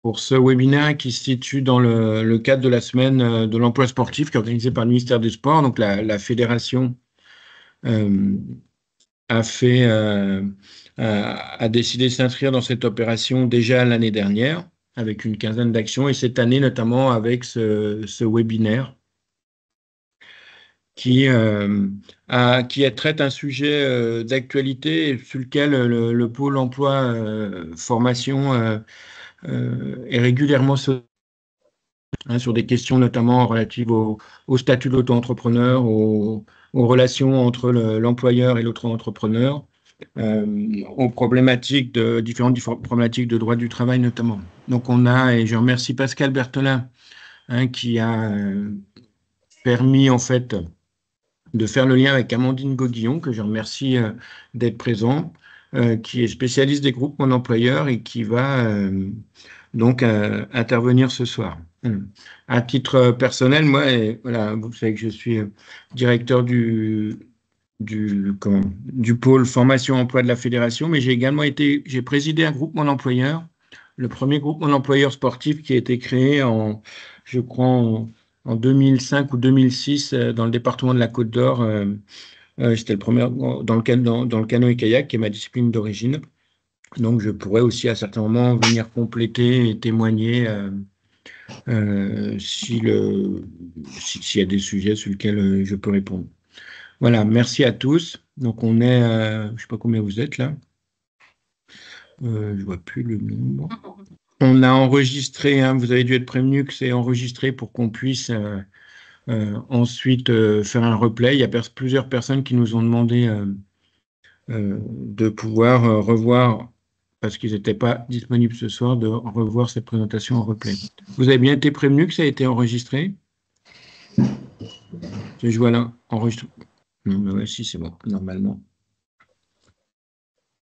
pour ce webinaire qui se situe dans le cadre de la semaine de l'emploi sportif qui est organisée par le ministère des Sports. Donc, la fédération a décidé de s'inscrire dans cette opération déjà l'année dernière avec une quinzaine d'actions et cette année notamment avec ce webinaire qui traite un sujet d'actualité sur lequel le pôle emploi formation est régulièrement sur des questions notamment relatives au statut de l'auto-entrepreneur, aux relations entre l'employeur et l'auto-entrepreneur, aux différentes problématiques de droit du travail notamment. Donc et je remercie Pascal Berthelin qui a permis en fait de faire le lien avec Amandine Gauguillon, que je remercie d'être présent, qui est spécialiste des groupes Mon Employeur et qui va donc intervenir ce soir. À titre personnel, moi, voilà, vous savez que je suis directeur du pôle formation emploi de la fédération, mais j'ai présidé un groupe Mon Employeur, le premier groupe Mon Employeur sportif qui a été créé je crois, en 2005 ou 2006 dans le département de la Côte d'Or. J'étais le premier dans le canoë-kayak, qui est ma discipline d'origine. Donc, je pourrais aussi à certains moments venir compléter et témoigner s'il y a des sujets sur lesquels je peux répondre. Voilà, merci à tous. Donc, je ne sais pas combien vous êtes là. Je ne vois plus le nombre. On a enregistré, vous avez dû être prévenu que c'est enregistré pour qu'on puisse ensuite faire un replay. Il y a plusieurs personnes qui nous ont demandé de pouvoir revoir, parce qu'ils n'étaient pas disponibles ce soir, de revoir cette présentation en replay. Vous avez bien été prévenu que ça a été enregistré? Je vois là, enregistré. Non, mais ouais, si, c'est bon, normalement.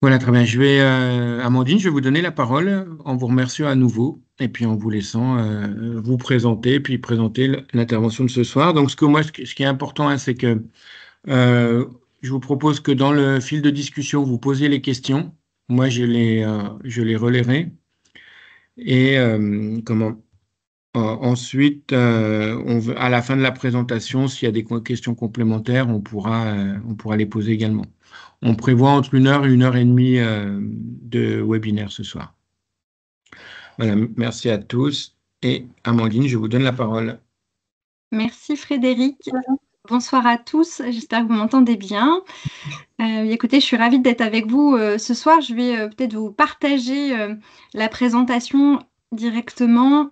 Voilà, très bien. Amandine, je vais vous donner la parole en vous remerciant à nouveau et puis en vous laissant vous présenter, puis présenter l'intervention de ce soir. Donc, ce qui est important, c'est que je vous propose que dans le fil de discussion, vous posez les questions. Moi, je les relayerai. Et ensuite, à la fin de la présentation, s'il y a des questions complémentaires, on pourra les poser également. On prévoit entre 1 heure et 1h30 de webinaire ce soir. Voilà, merci à tous. Et Amandine, je vous donne la parole. Merci Frédéric. Bonsoir à tous, j'espère que vous m'entendez bien. Écoutez, je suis ravie d'être avec vous ce soir. Je vais peut-être vous partager la présentation directement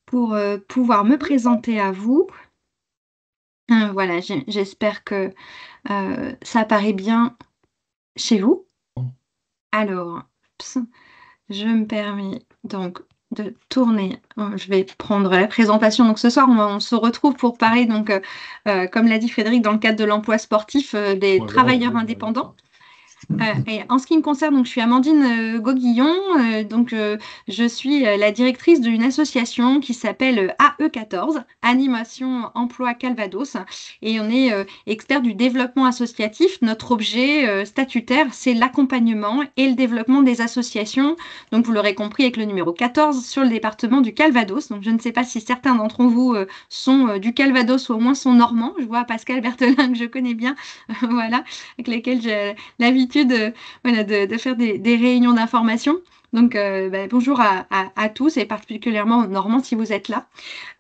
pour pouvoir me présenter à vous. Voilà, j'espère que ça apparaît bien chez vous. Alors, je me permets donc de tourner. Je vais prendre la présentation. Donc ce soir, on se retrouve pour parler, donc, comme l'a dit Frédéric, dans le cadre de l'emploi sportif des travailleurs indépendants. Et en ce qui me concerne, donc, je suis Amandine Gauguillon, je suis la directrice d'une association qui s'appelle AE14, Animation Emploi Calvados, et on est expert du développement associatif. Notre objet statutaire, c'est l'accompagnement et le développement des associations, donc vous l'aurez compris avec le numéro 14 sur le département du Calvados. Donc je ne sais pas si certains d'entre vous sont du Calvados ou au moins sont normands. Je vois Pascal Berthelin que je connais bien, voilà, avec lesquels j'ai l'habitude de faire des réunions d'information. Donc, bonjour à tous et particulièrement aux Normands si vous êtes là.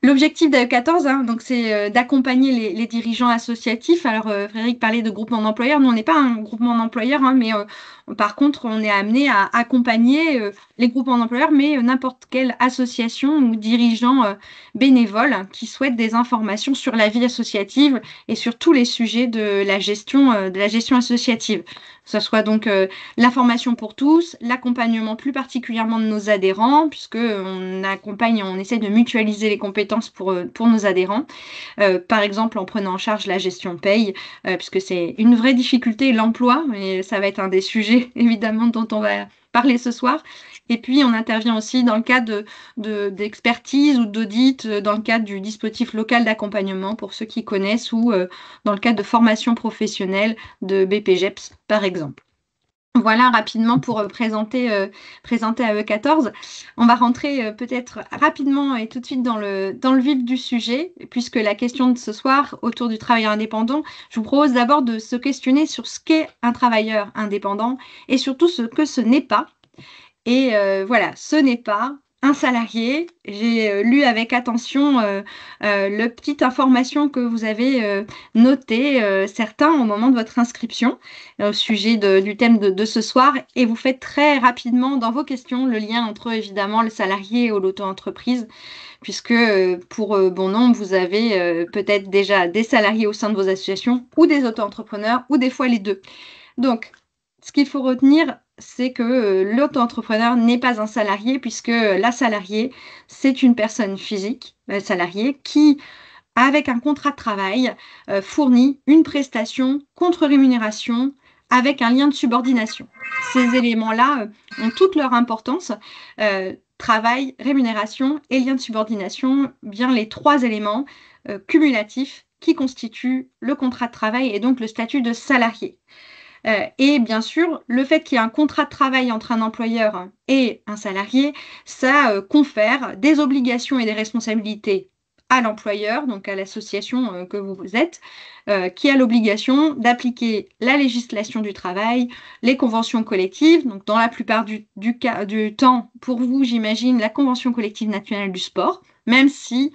L'objectif d'AE14, donc, c'est d'accompagner les dirigeants associatifs. Alors, Frédéric parlait de groupement d'employeurs. Nous, on n'est pas un groupement d'employeurs, mais par contre, on est amené à accompagner les groupements d'employeurs, mais n'importe quelle association ou dirigeant bénévole qui souhaite des informations sur la vie associative et sur tous les sujets de la gestion associative. Que ce soit donc l'information pour tous, l'accompagnement plus particulièrement de nos adhérents, puisque on essaie de mutualiser les compétences pour nos adhérents. Par exemple, en prenant en charge la gestion paye, puisque c'est une vraie difficulté, l'emploi, et ça va être un des sujets évidemment dont on va parler ce soir. Et puis, on intervient aussi dans le cadre d'expertise ou d'audit, dans le cadre du dispositif local d'accompagnement, pour ceux qui connaissent, ou dans le cadre de formation professionnelle de BPGEPS, par exemple. Voilà rapidement pour présenter AE14. On va rentrer peut-être rapidement et tout de suite dans le vif du sujet, puisque la question de ce soir autour du travailleur indépendant, je vous propose d'abord de se questionner sur ce qu'est un travailleur indépendant et surtout ce que ce n'est pas. Et voilà, ce n'est pas un salarié. J'ai lu avec attention la petite information que vous avez notée, certains, au moment de votre inscription au sujet du thème de ce soir. Et vous faites très rapidement dans vos questions le lien entre, évidemment, le salarié et l'auto-entreprise, puisque pour bon nombre, vous avez peut-être déjà des salariés au sein de vos associations ou des auto-entrepreneurs ou des fois les deux. Donc, ce qu'il faut retenir, c'est que l'auto-entrepreneur n'est pas un salarié, puisque la salariée, c'est une personne physique, salariée, qui, avec un contrat de travail, fournit une prestation contre rémunération avec un lien de subordination. Ces éléments-là ont toute leur importance. Travail, rémunération et lien de subordination, bien les trois éléments cumulatifs qui constituent le contrat de travail et donc le statut de salarié. Et bien sûr, le fait qu'il y ait un contrat de travail entre un employeur et un salarié, ça confère des obligations et des responsabilités à l'employeur, donc à l'association que vous êtes, qui a l'obligation d'appliquer la législation du travail, les conventions collectives, donc dans la plupart du temps, pour vous, j'imagine, la convention collective nationale du sport, même si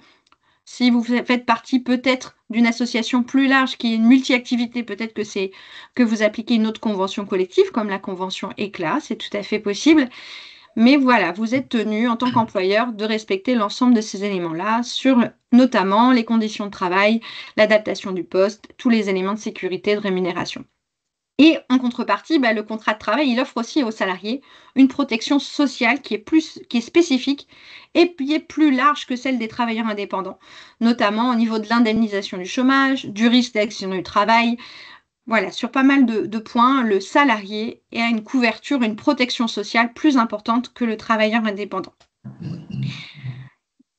vous faites partie peut-être d'une association plus large qui est une multi-activité, peut-être que vous appliquez une autre convention collective, comme la convention ECLA, c'est tout à fait possible. Mais voilà, vous êtes tenu en tant qu'employeur de respecter l'ensemble de ces éléments-là, sur notamment les conditions de travail, l'adaptation du poste, tous les éléments de sécurité et de rémunération. Et en contrepartie, le contrat de travail, il offre aussi aux salariés une protection sociale qui est spécifique et qui est plus large que celle des travailleurs indépendants, notamment au niveau de l'indemnisation du chômage, du risque d'accident du travail. Voilà, sur pas mal de points, le salarié a une couverture, une protection sociale plus importante que le travailleur indépendant.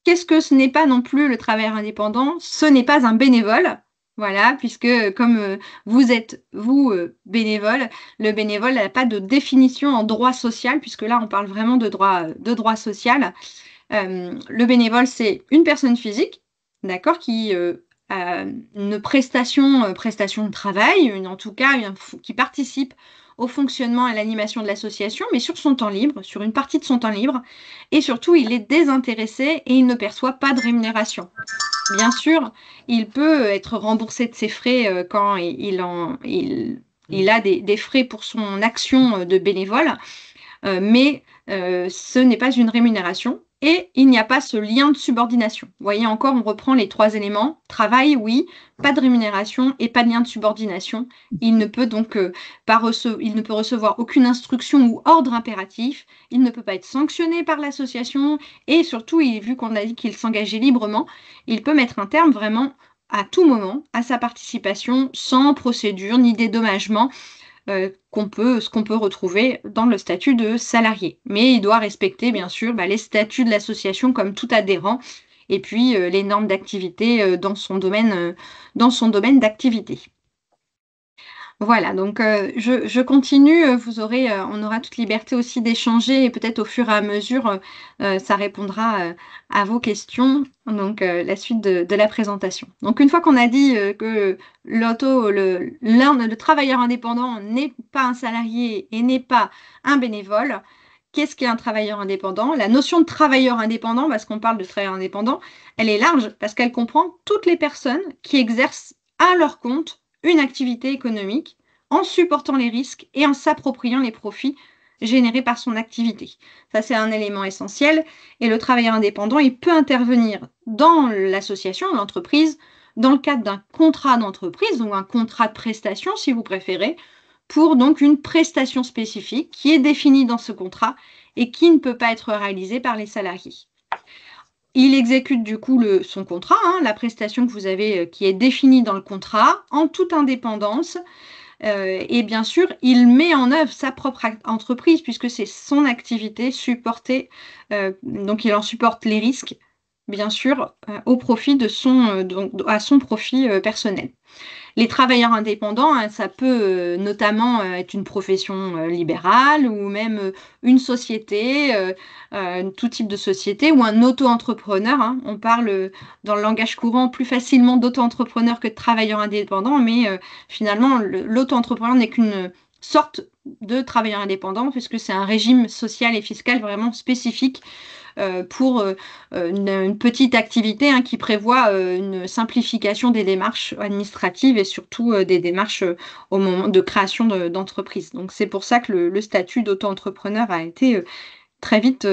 Qu'est-ce que ce n'est pas non plus le travailleur indépendant? Ce n'est pas un bénévole. Voilà, puisque comme vous êtes, bénévole, le bénévole n'a pas de définition en droit social, puisque là, on parle vraiment de droit social. Le bénévole, c'est une personne physique, d'accord, qui a une prestation de travail, en tout cas, qui participe au fonctionnement et à l'animation de l'association, mais sur son temps libre, sur une partie de son temps libre, et surtout, il est désintéressé et il ne perçoit pas de rémunération. Bien sûr, il peut être remboursé de ses frais quand il a des frais pour son action de bénévole, mais ce n'est pas une rémunération et il n'y a pas ce lien de subordination. Vous voyez encore, on reprend les trois éléments. Travail, oui, pas de rémunération et pas de lien de subordination. Il ne peut donc il ne peut recevoir aucune instruction ou ordre impératif. Il ne peut pas être sanctionné par l'association et surtout, vu qu'on a dit qu'il s'engageait librement, il peut mettre un terme vraiment à tout moment à sa participation sans procédure ni dédommagement. Ce qu'on peut retrouver dans le statut de salarié. Mais il doit respecter, bien sûr, les statuts de l'association comme tout adhérent et puis les normes d'activité dans son domaine d'activité. Voilà, donc je continue. On aura toute liberté aussi d'échanger et peut-être au fur et à mesure, ça répondra à vos questions. Donc la suite de la présentation. Donc une fois qu'on a dit que le travailleur indépendant n'est pas un salarié et n'est pas un bénévole, qu'est-ce qu'est un travailleur indépendant? La notion de travailleur indépendant, parce qu'on parle de travailleur indépendant, elle est large parce qu'elle comprend toutes les personnes qui exercent à leur compte une activité économique en supportant les risques et en s'appropriant les profits générés par son activité. Ça, c'est un élément essentiel. Et le travailleur indépendant, il peut intervenir dans l'association, l'entreprise, dans le cadre d'un contrat d'entreprise ou un contrat de prestation, si vous préférez, pour donc une prestation spécifique qui est définie dans ce contrat et qui ne peut pas être réalisée par les salariés. Il exécute du coup son contrat, la prestation que vous avez qui est définie dans le contrat, en toute indépendance. Et bien sûr, il met en œuvre sa propre entreprise puisque c'est son activité supportée. Donc, il en supporte les risques, bien sûr, au profit à son profit personnel. Les travailleurs indépendants, hein, ça peut notamment être une profession libérale ou même une société, tout type de société ou un auto-entrepreneur, hein. On parle dans le langage courant plus facilement d'auto-entrepreneur que de travailleur indépendant, mais finalement, l'auto-entrepreneur n'est qu'une sorte de travailleur indépendant puisque c'est un régime social et fiscal vraiment spécifique pour une petite activité, hein, qui prévoit une simplification des démarches administratives et surtout des démarches au moment de création d'entreprise. Donc c'est pour ça que le statut d'auto-entrepreneur a été très vite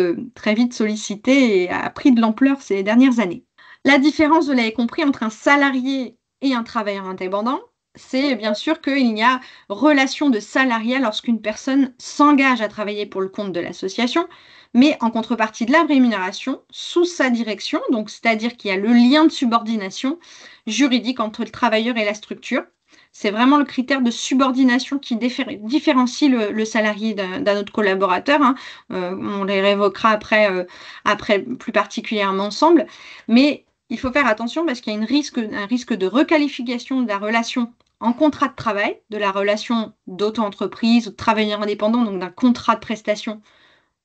sollicité et a pris de l'ampleur ces dernières années. La différence, vous l'avez compris, entre un salarié et un travailleur indépendant, c'est bien sûr qu'il y a relation de salariat lorsqu'une personne s'engage à travailler pour le compte de l'association, mais en contrepartie de la rémunération sous sa direction, donc c'est-à-dire qu'il y a le lien de subordination juridique entre le travailleur et la structure. C'est vraiment le critère de subordination qui différencie le salarié d'un autre collaborateur, hein. On les révoquera après plus particulièrement ensemble, mais il faut faire attention parce qu'il y a un risque de requalification de la relation en contrat de travail, de la relation d'auto-entreprise ou de travailleur indépendant, donc d'un contrat de prestation.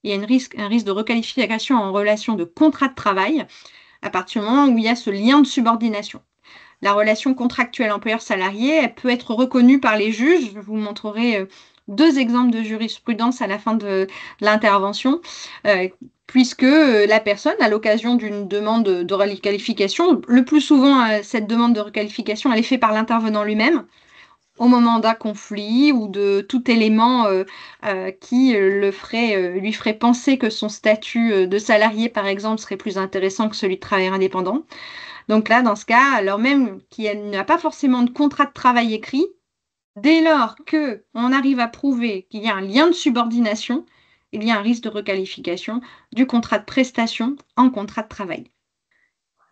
Il y a un risque de requalification en relation de contrat de travail à partir du moment où il y a ce lien de subordination. La relation contractuelle employeur-salarié, elle peut être reconnue par les juges. Je vous montrerai 2 exemples de jurisprudence à la fin de l'intervention, puisque la personne, à l'occasion d'une demande de requalification, le plus souvent, cette demande de requalification, elle est faite par l'intervenant lui-même, au moment d'un conflit ou de tout élément qui lui ferait penser que son statut de salarié, par exemple, serait plus intéressant que celui de travailleur indépendant. Donc là, dans ce cas, alors même qu'il n'y a pas forcément de contrat de travail écrit, dès lors qu'on arrive à prouver qu'il y a un lien de subordination, il y a un risque de requalification du contrat de prestation en contrat de travail.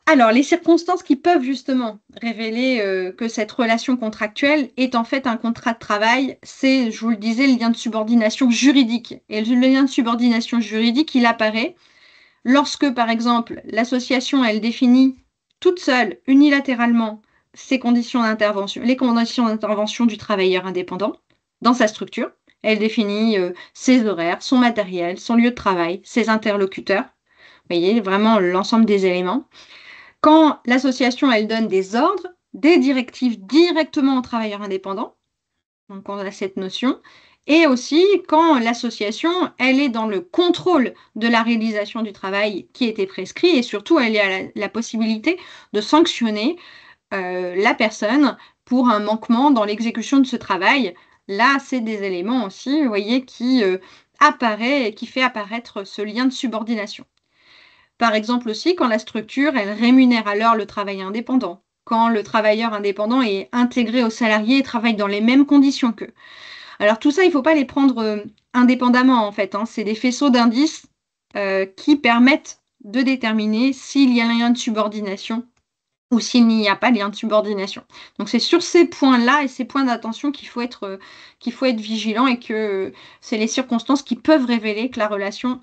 Alors, les circonstances qui peuvent justement révéler que cette relation contractuelle est en fait un contrat de travail, c'est, je vous le disais, le lien de subordination juridique. Et le lien de subordination juridique, il apparaît lorsque, par exemple, l'association, elle définit toute seule, unilatéralement, les conditions d'intervention du travailleur indépendant dans sa structure. Elle définit ses horaires, son matériel, son lieu de travail, ses interlocuteurs. Vous voyez, vraiment l'ensemble des éléments. Quand l'association, elle donne des ordres, des directives directement aux travailleurs indépendants, donc on a cette notion, et aussi quand l'association, elle est dans le contrôle de la réalisation du travail qui était prescrit, et surtout, elle a la possibilité de sanctionner la personne pour un manquement dans l'exécution de ce travail. Là, c'est des éléments aussi, vous voyez, qui apparaît et qui fait apparaître ce lien de subordination. Par exemple aussi, quand la structure, elle rémunère alors le travail indépendant, quand le travailleur indépendant est intégré aux salariés et travaille dans les mêmes conditions qu'eux. Alors tout ça, il ne faut pas les prendre indépendamment en fait, hein. C'est des faisceaux d'indices qui permettent de déterminer s'il y a un lien de subordination ou s'il n'y a pas de lien de subordination. Donc c'est sur ces points-là et ces points d'attention qu'il faut être vigilant et que c'est les circonstances qui peuvent révéler que la relation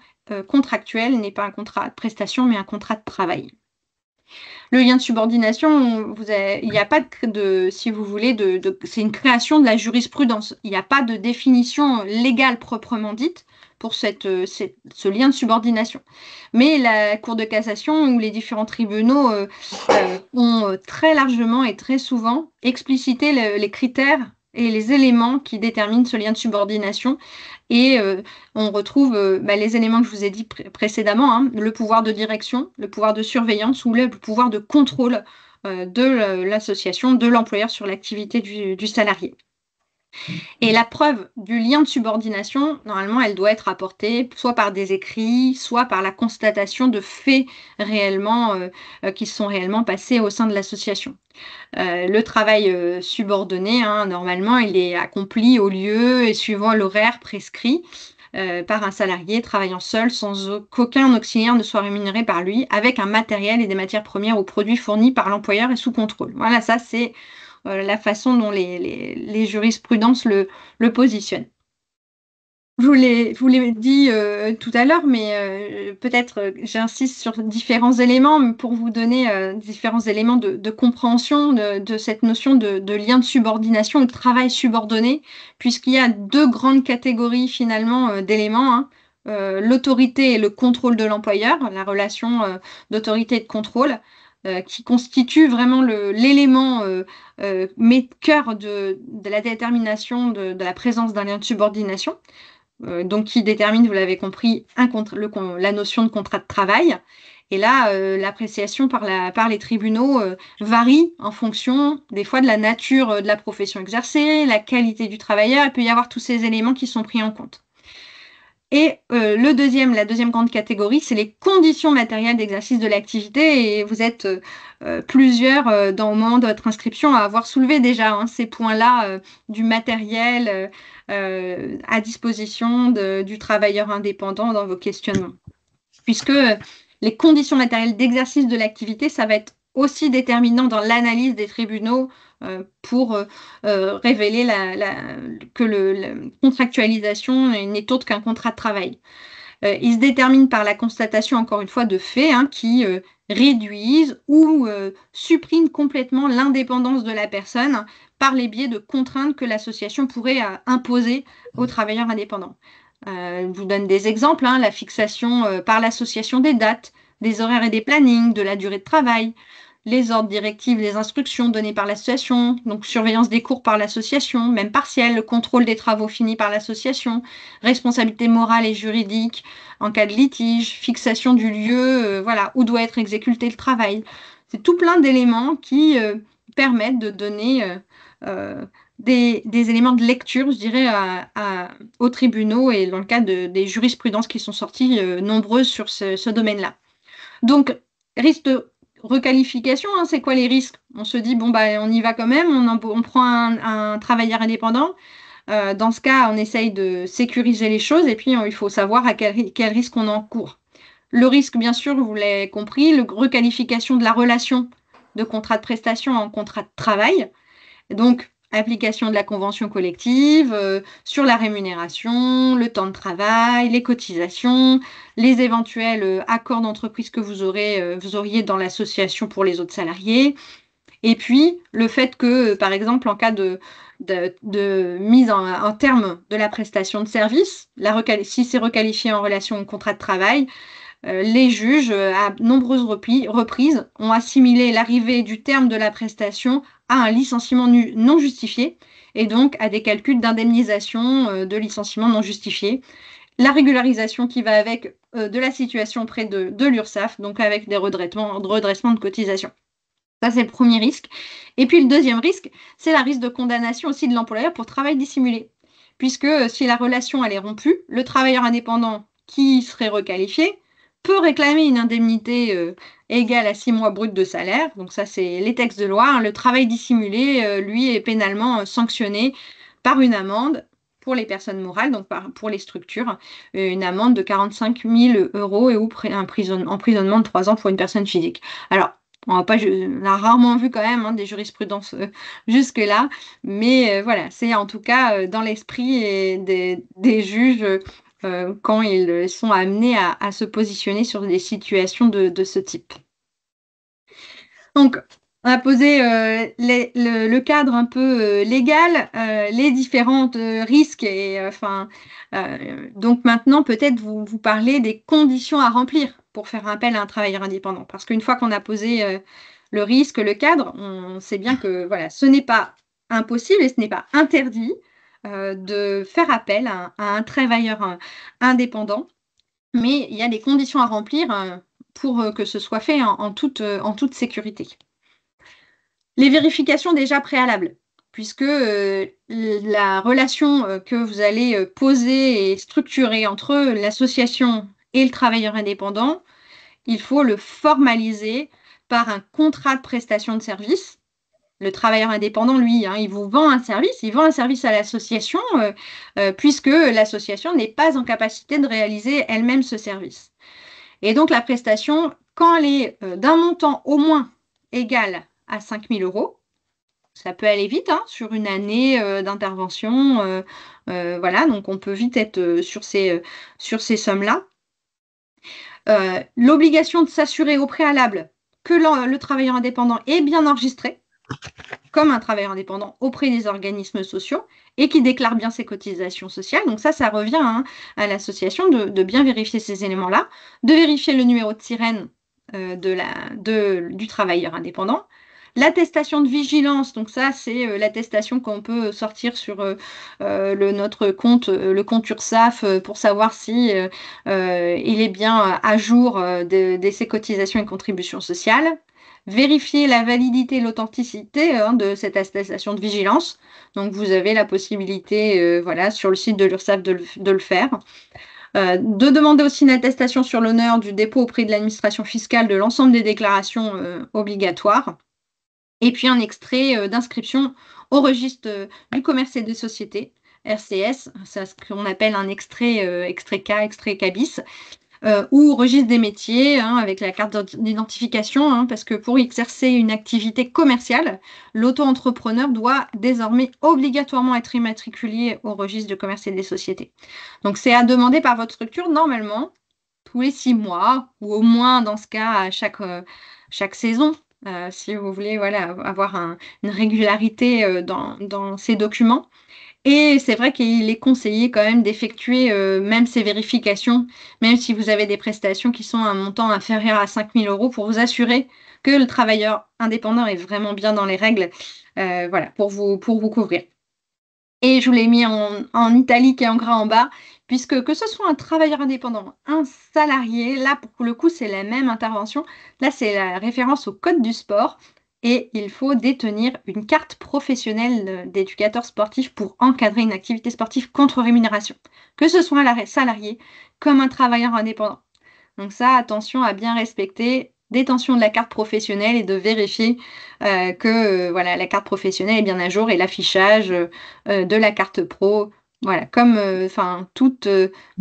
contractuelle n'est pas un contrat de prestation mais un contrat de travail. Le lien de subordination, il n'y a pas si vous voulez, c'est une création de la jurisprudence. Il n'y a pas de définition légale proprement dite pour ce lien de subordination. Mais la Cour de cassation ou les différents tribunaux ont très largement et très souvent explicité les critères et les éléments qui déterminent ce lien de subordination. Et on retrouve les éléments que je vous ai dit précédemment, hein, le pouvoir de direction, le pouvoir de surveillance ou le pouvoir de contrôle de l'association, de l'employeur sur l'activité du salarié. Et la preuve du lien de subordination, normalement, elle doit être apportée soit par des écrits, soit par la constatation de faits réellement qui sont réellement passés au sein de l'association. Le travail subordonné, hein, normalement, il est accompli au lieu et suivant l'horaire prescrit par un salarié travaillant seul sans qu'aucun auxiliaire ne soit rémunéré par lui, avec un matériel et des matières premières ou produits fournis par l'employeur et sous contrôle. Voilà, ça c'est la façon dont les jurisprudences le positionnent. Je vous l'ai dit tout à l'heure, mais peut-être j'insiste sur différents éléments pour vous donner différents éléments de compréhension de cette notion de lien de subordination ou de travail subordonné, puisqu'il y a deux grandes catégories finalement d'éléments, hein. L'autorité et le contrôle de l'employeur, la relation d'autorité et de contrôle, qui constitue vraiment l'élément cœur de la détermination de la présence d'un lien de subordination. Donc qui détermine, vous l'avez compris, la notion de contrat de travail. Et là, l'appréciation par les tribunaux varie en fonction des fois de la nature de la profession exercée, la qualité du travailleur. Il peut y avoir tous ces éléments qui sont pris en compte. Et la deuxième grande catégorie, c'est les conditions matérielles d'exercice de l'activité. Et vous êtes plusieurs au moment de votre inscription à avoir soulevé déjà ces points-là du matériel à disposition du travailleur indépendant dans vos questionnements. Puisque les conditions matérielles d'exercice de l'activité, ça va être aussi déterminant dans l'analyse des tribunaux pour révéler que la contractualisation n'est autre qu'un contrat de travail. Il se détermine par la constatation, encore une fois, de faits qui réduisent ou suppriment complètement l'indépendance de la personne par les biais de contraintes que l'association pourrait imposer aux travailleurs indépendants. Je vous donne des exemples, la fixation par l'association des dates, des horaires et des plannings, de la durée de travail, les ordres directifs, les instructions données par l'association, donc surveillance des cours par l'association, même partielle, le contrôle des travaux finis par l'association, responsabilité morale et juridique en cas de litige, fixation du lieu, où doit être exécuté le travail. C'est tout plein d'éléments qui permettent de donner des éléments de lecture, je dirais, aux tribunaux et dans le cadre des jurisprudences qui sont sorties nombreuses sur ce domaine-là. Donc, risque de requalification, c'est quoi les risques? On se dit, bon, on y va quand même, on prend un travailleur indépendant. Dans ce cas, on essaye de sécuriser les choses et puis il faut savoir à quel risque on encourt. Le risque, bien sûr, vous l'avez compris, la requalification de la relation de contrat de prestation en contrat de travail. Donc, application de la convention collective, sur la rémunération, le temps de travail, les cotisations, les éventuels accords d'entreprise que vous auriez dans l'association pour les autres salariés. Et puis, le fait que, par exemple, en cas de mise en terme de la prestation de service, si c'est requalifié en relation au contrat de travail, les juges, à nombreuses reprises, ont assimilé l'arrivée du terme de la prestation à un licenciement non justifié et donc à des calculs d'indemnisation de licenciement non justifié. La régularisation qui va avec de la situation auprès de l'URSSAF, donc avec des redressements de cotisation. Ça, c'est le premier risque. Et puis, le deuxième risque, c'est la risque de condamnation aussi de l'employeur pour travail dissimulé. Puisque si la relation elle est rompue, le travailleur indépendant qui serait requalifié peut réclamer une indemnité égale à 6 mois bruts de salaire. Donc ça, c'est les textes de loi. Le travail dissimulé, lui, est pénalement sanctionné par une amende pour les personnes morales, donc pour les structures, une amende de 45 000 € ou emprisonnement de 3 ans pour une personne physique. Alors, on a rarement vu quand même des jurisprudences jusque-là, mais voilà, c'est en tout cas dans l'esprit des juges quand ils sont amenés à se positionner sur des situations de ce type. Donc, on a posé le cadre un peu légal, les différents risques et donc maintenant peut-être vous parler des conditions à remplir pour faire appel à un travailleur indépendant. Parce qu'une fois qu'on a posé le risque, le cadre, on sait bien que voilà, ce n'est pas impossible et ce n'est pas interdit de faire appel à un travailleur indépendant, mais il y a des conditions à remplir pour que ce soit fait en toute sécurité. Les vérifications déjà préalables, puisque la relation que vous allez poser et structurer entre l'association et le travailleur indépendant, il faut le formaliser par un contrat de prestation de service. Le travailleur indépendant, lui, il vous vend un service, il vend un service à l'association, puisque l'association n'est pas en capacité de réaliser elle-même ce service. Et donc la prestation, quand elle est d'un montant au moins égal à 5 000 €, ça peut aller vite hein, sur une année d'intervention. Voilà, donc on peut vite être sur ces sommes-là. L'obligation de s'assurer au préalable que le travailleur indépendant est bien enregistré comme un travailleur indépendant auprès des organismes sociaux et qui déclare bien ses cotisations sociales. Donc ça revient hein, à l'association de bien vérifier ces éléments-là, de vérifier le numéro de sirène du travailleur indépendant. L'attestation de vigilance, donc ça c'est l'attestation qu'on peut sortir sur notre compte, le compte URSSAF, pour savoir si il est bien à jour de ses cotisations et contributions sociales. Vérifier la validité et l'authenticité hein, de cette attestation de vigilance. Donc vous avez la possibilité voilà, sur le site de l'URSSAF de le faire. De demander aussi une attestation sur l'honneur du dépôt auprès de l'administration fiscale de l'ensemble des déclarations obligatoires. Et puis un extrait d'inscription au registre du commerce et des sociétés, RCS, c'est ce qu'on appelle un extrait K, extrait CABIS, ou au registre des métiers, hein, avec la carte d'identification, hein, parce que pour exercer une activité commerciale, l'auto-entrepreneur doit désormais obligatoirement être immatriculé au registre du commerce et des sociétés. Donc c'est à demander par votre structure normalement tous les 6 mois, ou au moins dans ce cas à chaque saison. Si vous voulez voilà, avoir une régularité dans ces documents. Et c'est vrai qu'il est conseillé quand même d'effectuer même ces vérifications, même si vous avez des prestations qui sont à un montant inférieur à 5 000 € pour vous assurer que le travailleur indépendant est vraiment bien dans les règles voilà, pour vous couvrir. Et je vous l'ai mis en italique et en gras en bas, puisque que ce soit un travailleur indépendant, un salarié, là pour le coup c'est la même intervention. Là c'est la référence au code du sport et il faut détenir une carte professionnelle d'éducateur sportif pour encadrer une activité sportive contre rémunération, que ce soit un salarié comme un travailleur indépendant. Donc ça, attention à bien respecter détention de la carte professionnelle et de vérifier que voilà, la carte professionnelle est bien à jour et l'affichage de la carte pro, voilà, comme toute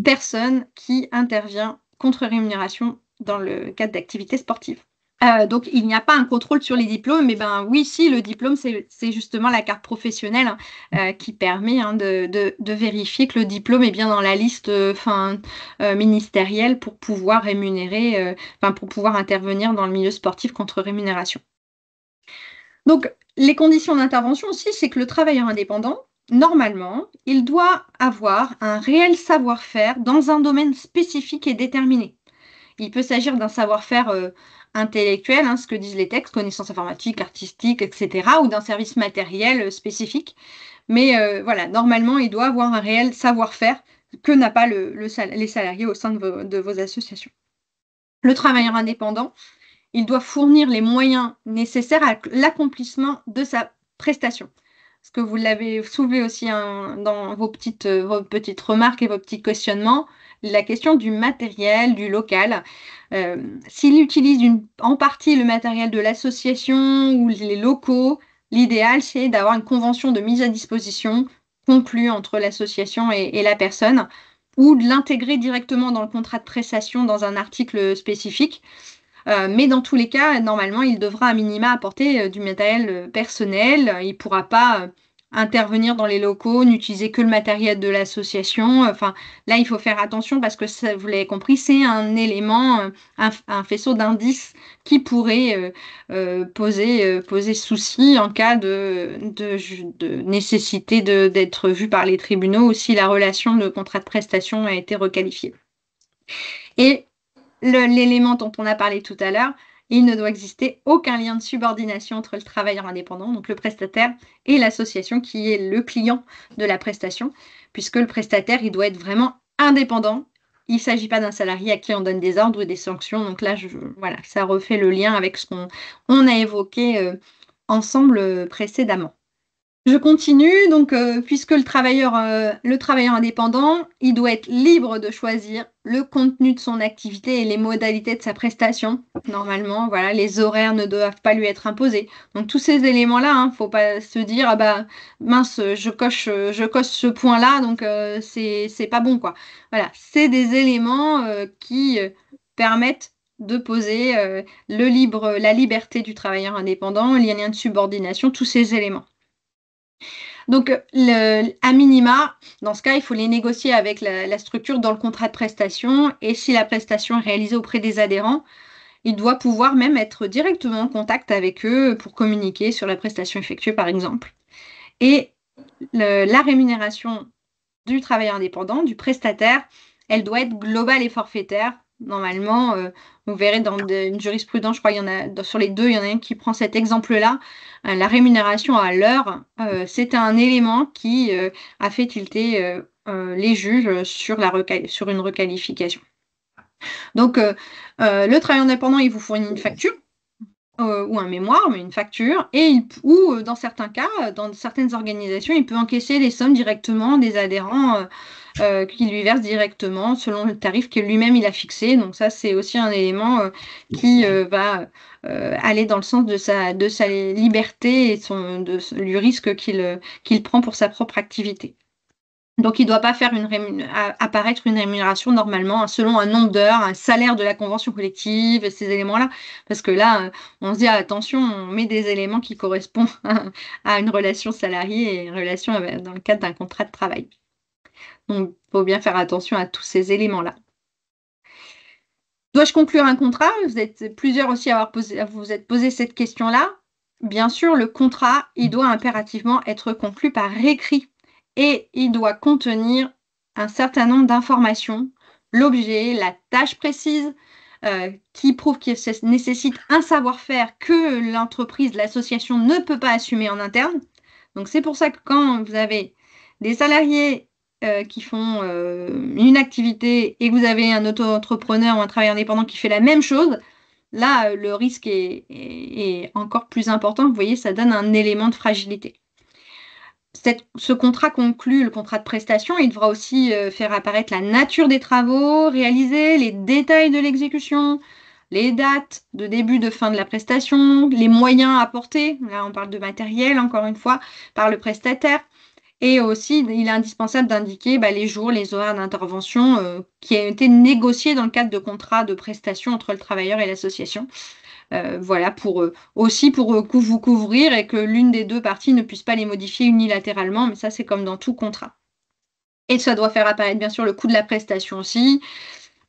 personne qui intervient contre rémunération dans le cadre d'activités sportives. Donc, il n'y a pas un contrôle sur les diplômes, mais ben oui, si, le diplôme, c'est justement la carte professionnelle qui permet hein, de vérifier que le diplôme est bien dans la liste ministérielle pour pouvoir rémunérer, pour pouvoir intervenir dans le milieu sportif contre rémunération. Donc, les conditions d'intervention aussi, c'est que le travailleur indépendant, normalement, il doit avoir un réel savoir-faire dans un domaine spécifique et déterminé. Il peut s'agir d'un savoir-faire intellectuel, hein, ce que disent les textes, connaissances informatiques, artistiques, etc., ou d'un service matériel spécifique. Mais voilà, normalement, il doit avoir un réel savoir-faire que n'a pas les salariés au sein de vos associations. Le travailleur indépendant, il doit fournir les moyens nécessaires à l'accomplissement de sa prestation. Parce que vous l'avez soulevé aussi hein, dans vos petites remarques et vos petits questionnements, la question du matériel, du local. S'il utilise en partie le matériel de l'association ou les locaux, l'idéal c'est d'avoir une convention de mise à disposition conclue entre l'association et la personne, ou de l'intégrer directement dans le contrat de prestation dans un article spécifique. Mais dans tous les cas, normalement, il devra à minima apporter du matériel personnel. Il ne pourra pas intervenir dans les locaux, n'utiliser que le matériel de l'association. Enfin, là, il faut faire attention parce que, ça, vous l'avez compris, c'est un élément, un faisceau d'indices qui pourrait poser souci en cas de nécessité d'être vu par les tribunaux ou si la relation de contrat de prestation a été requalifiée. Et l'élément dont on a parlé tout à l'heure, il ne doit exister aucun lien de subordination entre le travailleur indépendant, donc le prestataire, et l'association qui est le client de la prestation, puisque le prestataire, il doit être vraiment indépendant. Il ne s'agit pas d'un salarié à qui on donne des ordres ou des sanctions. Donc là, voilà, ça refait le lien avec ce qu'on a évoqué ensemble précédemment. Je continue, donc puisque le travailleur indépendant, il doit être libre de choisir le contenu de son activité et les modalités de sa prestation. Normalement, voilà, les horaires ne doivent pas lui être imposés. Donc tous ces éléments-là, il ne faut pas se dire ah bah mince, je coche ce point-là, donc c'est pas bon quoi. Voilà, c'est des éléments qui permettent de poser la liberté du travailleur indépendant, les liens de subordination, tous ces éléments. Donc, à minima, dans ce cas, il faut les négocier avec la structure dans le contrat de prestation. Et si la prestation est réalisée auprès des adhérents, il doit pouvoir même être directement en contact avec eux pour communiquer sur la prestation effectuée, par exemple. Et la rémunération du travailleur indépendant, du prestataire, elle doit être globale et forfaitaire. Normalement, vous verrez dans une jurisprudence, je crois qu'il y en a sur les deux, il y en a un qui prend cet exemple-là. La rémunération à l'heure, c'est un élément qui a fait tilter les juges sur une requalification. Donc, le travailleur indépendant, il vous fournit une facture ou un mémoire, mais une facture, ou dans certains cas, dans certaines organisations, il peut encaisser les sommes directement des adhérents qui lui versent directement selon le tarif que lui-même il a fixé. Donc ça, c'est aussi un élément qui va aller dans le sens de sa liberté et du risque qu'il prend pour sa propre activité. Donc, il ne doit pas faire apparaître une rémunération normalement selon un nombre d'heures, un salaire de la convention collective, ces éléments-là. Parce que là, on se dit, attention, on met des éléments qui correspondent à une relation salariée et une relation dans le cadre d'un contrat de travail. Donc, il faut bien faire attention à tous ces éléments-là. Dois-je conclure un contrat? Vous êtes plusieurs aussi à vous êtes posé cette question-là. Bien sûr, le contrat, il doit impérativement être conclu par écrit. Et il doit contenir un certain nombre d'informations, l'objet, la tâche précise, qui prouve qu'il nécessite un savoir-faire que l'entreprise, l'association ne peut pas assumer en interne. Donc c'est pour ça que quand vous avez des salariés qui font une activité et que vous avez un auto-entrepreneur ou un travailleur indépendant qui fait la même chose, là, le risque est encore plus important. Vous voyez, ça donne un élément de fragilité. Ce contrat conclu, le contrat de prestation, il devra aussi faire apparaître la nature des travaux réalisés, les détails de l'exécution, les dates de début, de fin de la prestation, les moyens apportés, là on parle de matériel encore une fois, par le prestataire. Et aussi, il est indispensable d'indiquer les jours, les horaires d'intervention qui ont été négociés dans le cadre de contrats de prestation entre le travailleur et l'association. Voilà, aussi pour vous couvrir et que l'une des deux parties ne puisse pas les modifier unilatéralement, mais ça, c'est comme dans tout contrat. Et ça doit faire apparaître, bien sûr, le coût de la prestation aussi,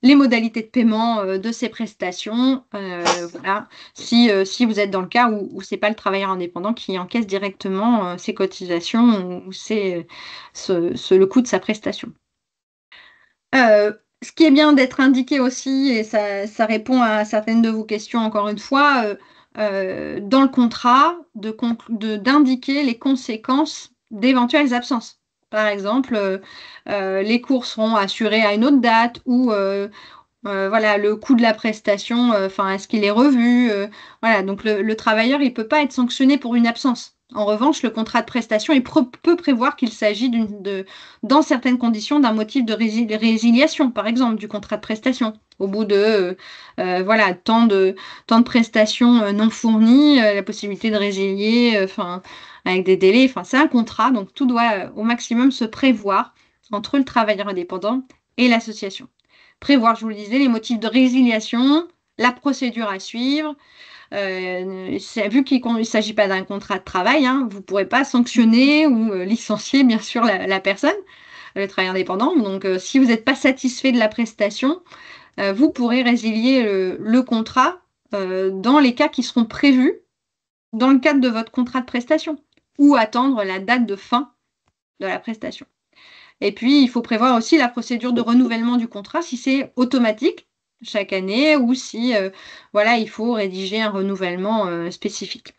les modalités de paiement de ces prestations. Voilà. Si vous êtes dans le cas où ce n'est pas le travailleur indépendant qui encaisse directement ses cotisations ou c'est le coût de sa prestation. Ce qui est bien d'être indiqué aussi, et ça répond à certaines de vos questions encore une fois, dans le contrat, d'indiquer les conséquences d'éventuelles absences. Par exemple, les cours seront assurés à une autre date ou voilà, le coût de la prestation, est-ce qu'il est revu voilà, donc le travailleur, il ne peut pas être sanctionné pour une absence. En revanche, le contrat de prestation peut prévoir qu'il s'agit dans certaines conditions d'un motif de résiliation, par exemple, du contrat de prestation. Au bout de voilà, tant de prestations non fournies, la possibilité de résilier avec des délais. C'est un contrat, donc tout doit au maximum se prévoir entre le travailleur indépendant et l'association. Prévoir, je vous le disais, les motifs de résiliation, la procédure à suivre. Vu qu'il ne s'agit pas d'un contrat de travail, vous ne pourrez pas sanctionner ou licencier, bien sûr, la personne, le travailleur indépendant. Donc, si vous n'êtes pas satisfait de la prestation, vous pourrez résilier le contrat dans les cas qui seront prévus dans le cadre de votre contrat de prestation ou attendre la date de fin de la prestation. Et puis, il faut prévoir aussi la procédure de renouvellement du contrat si c'est automatique chaque année ou si voilà, il faut rédiger un renouvellement spécifique.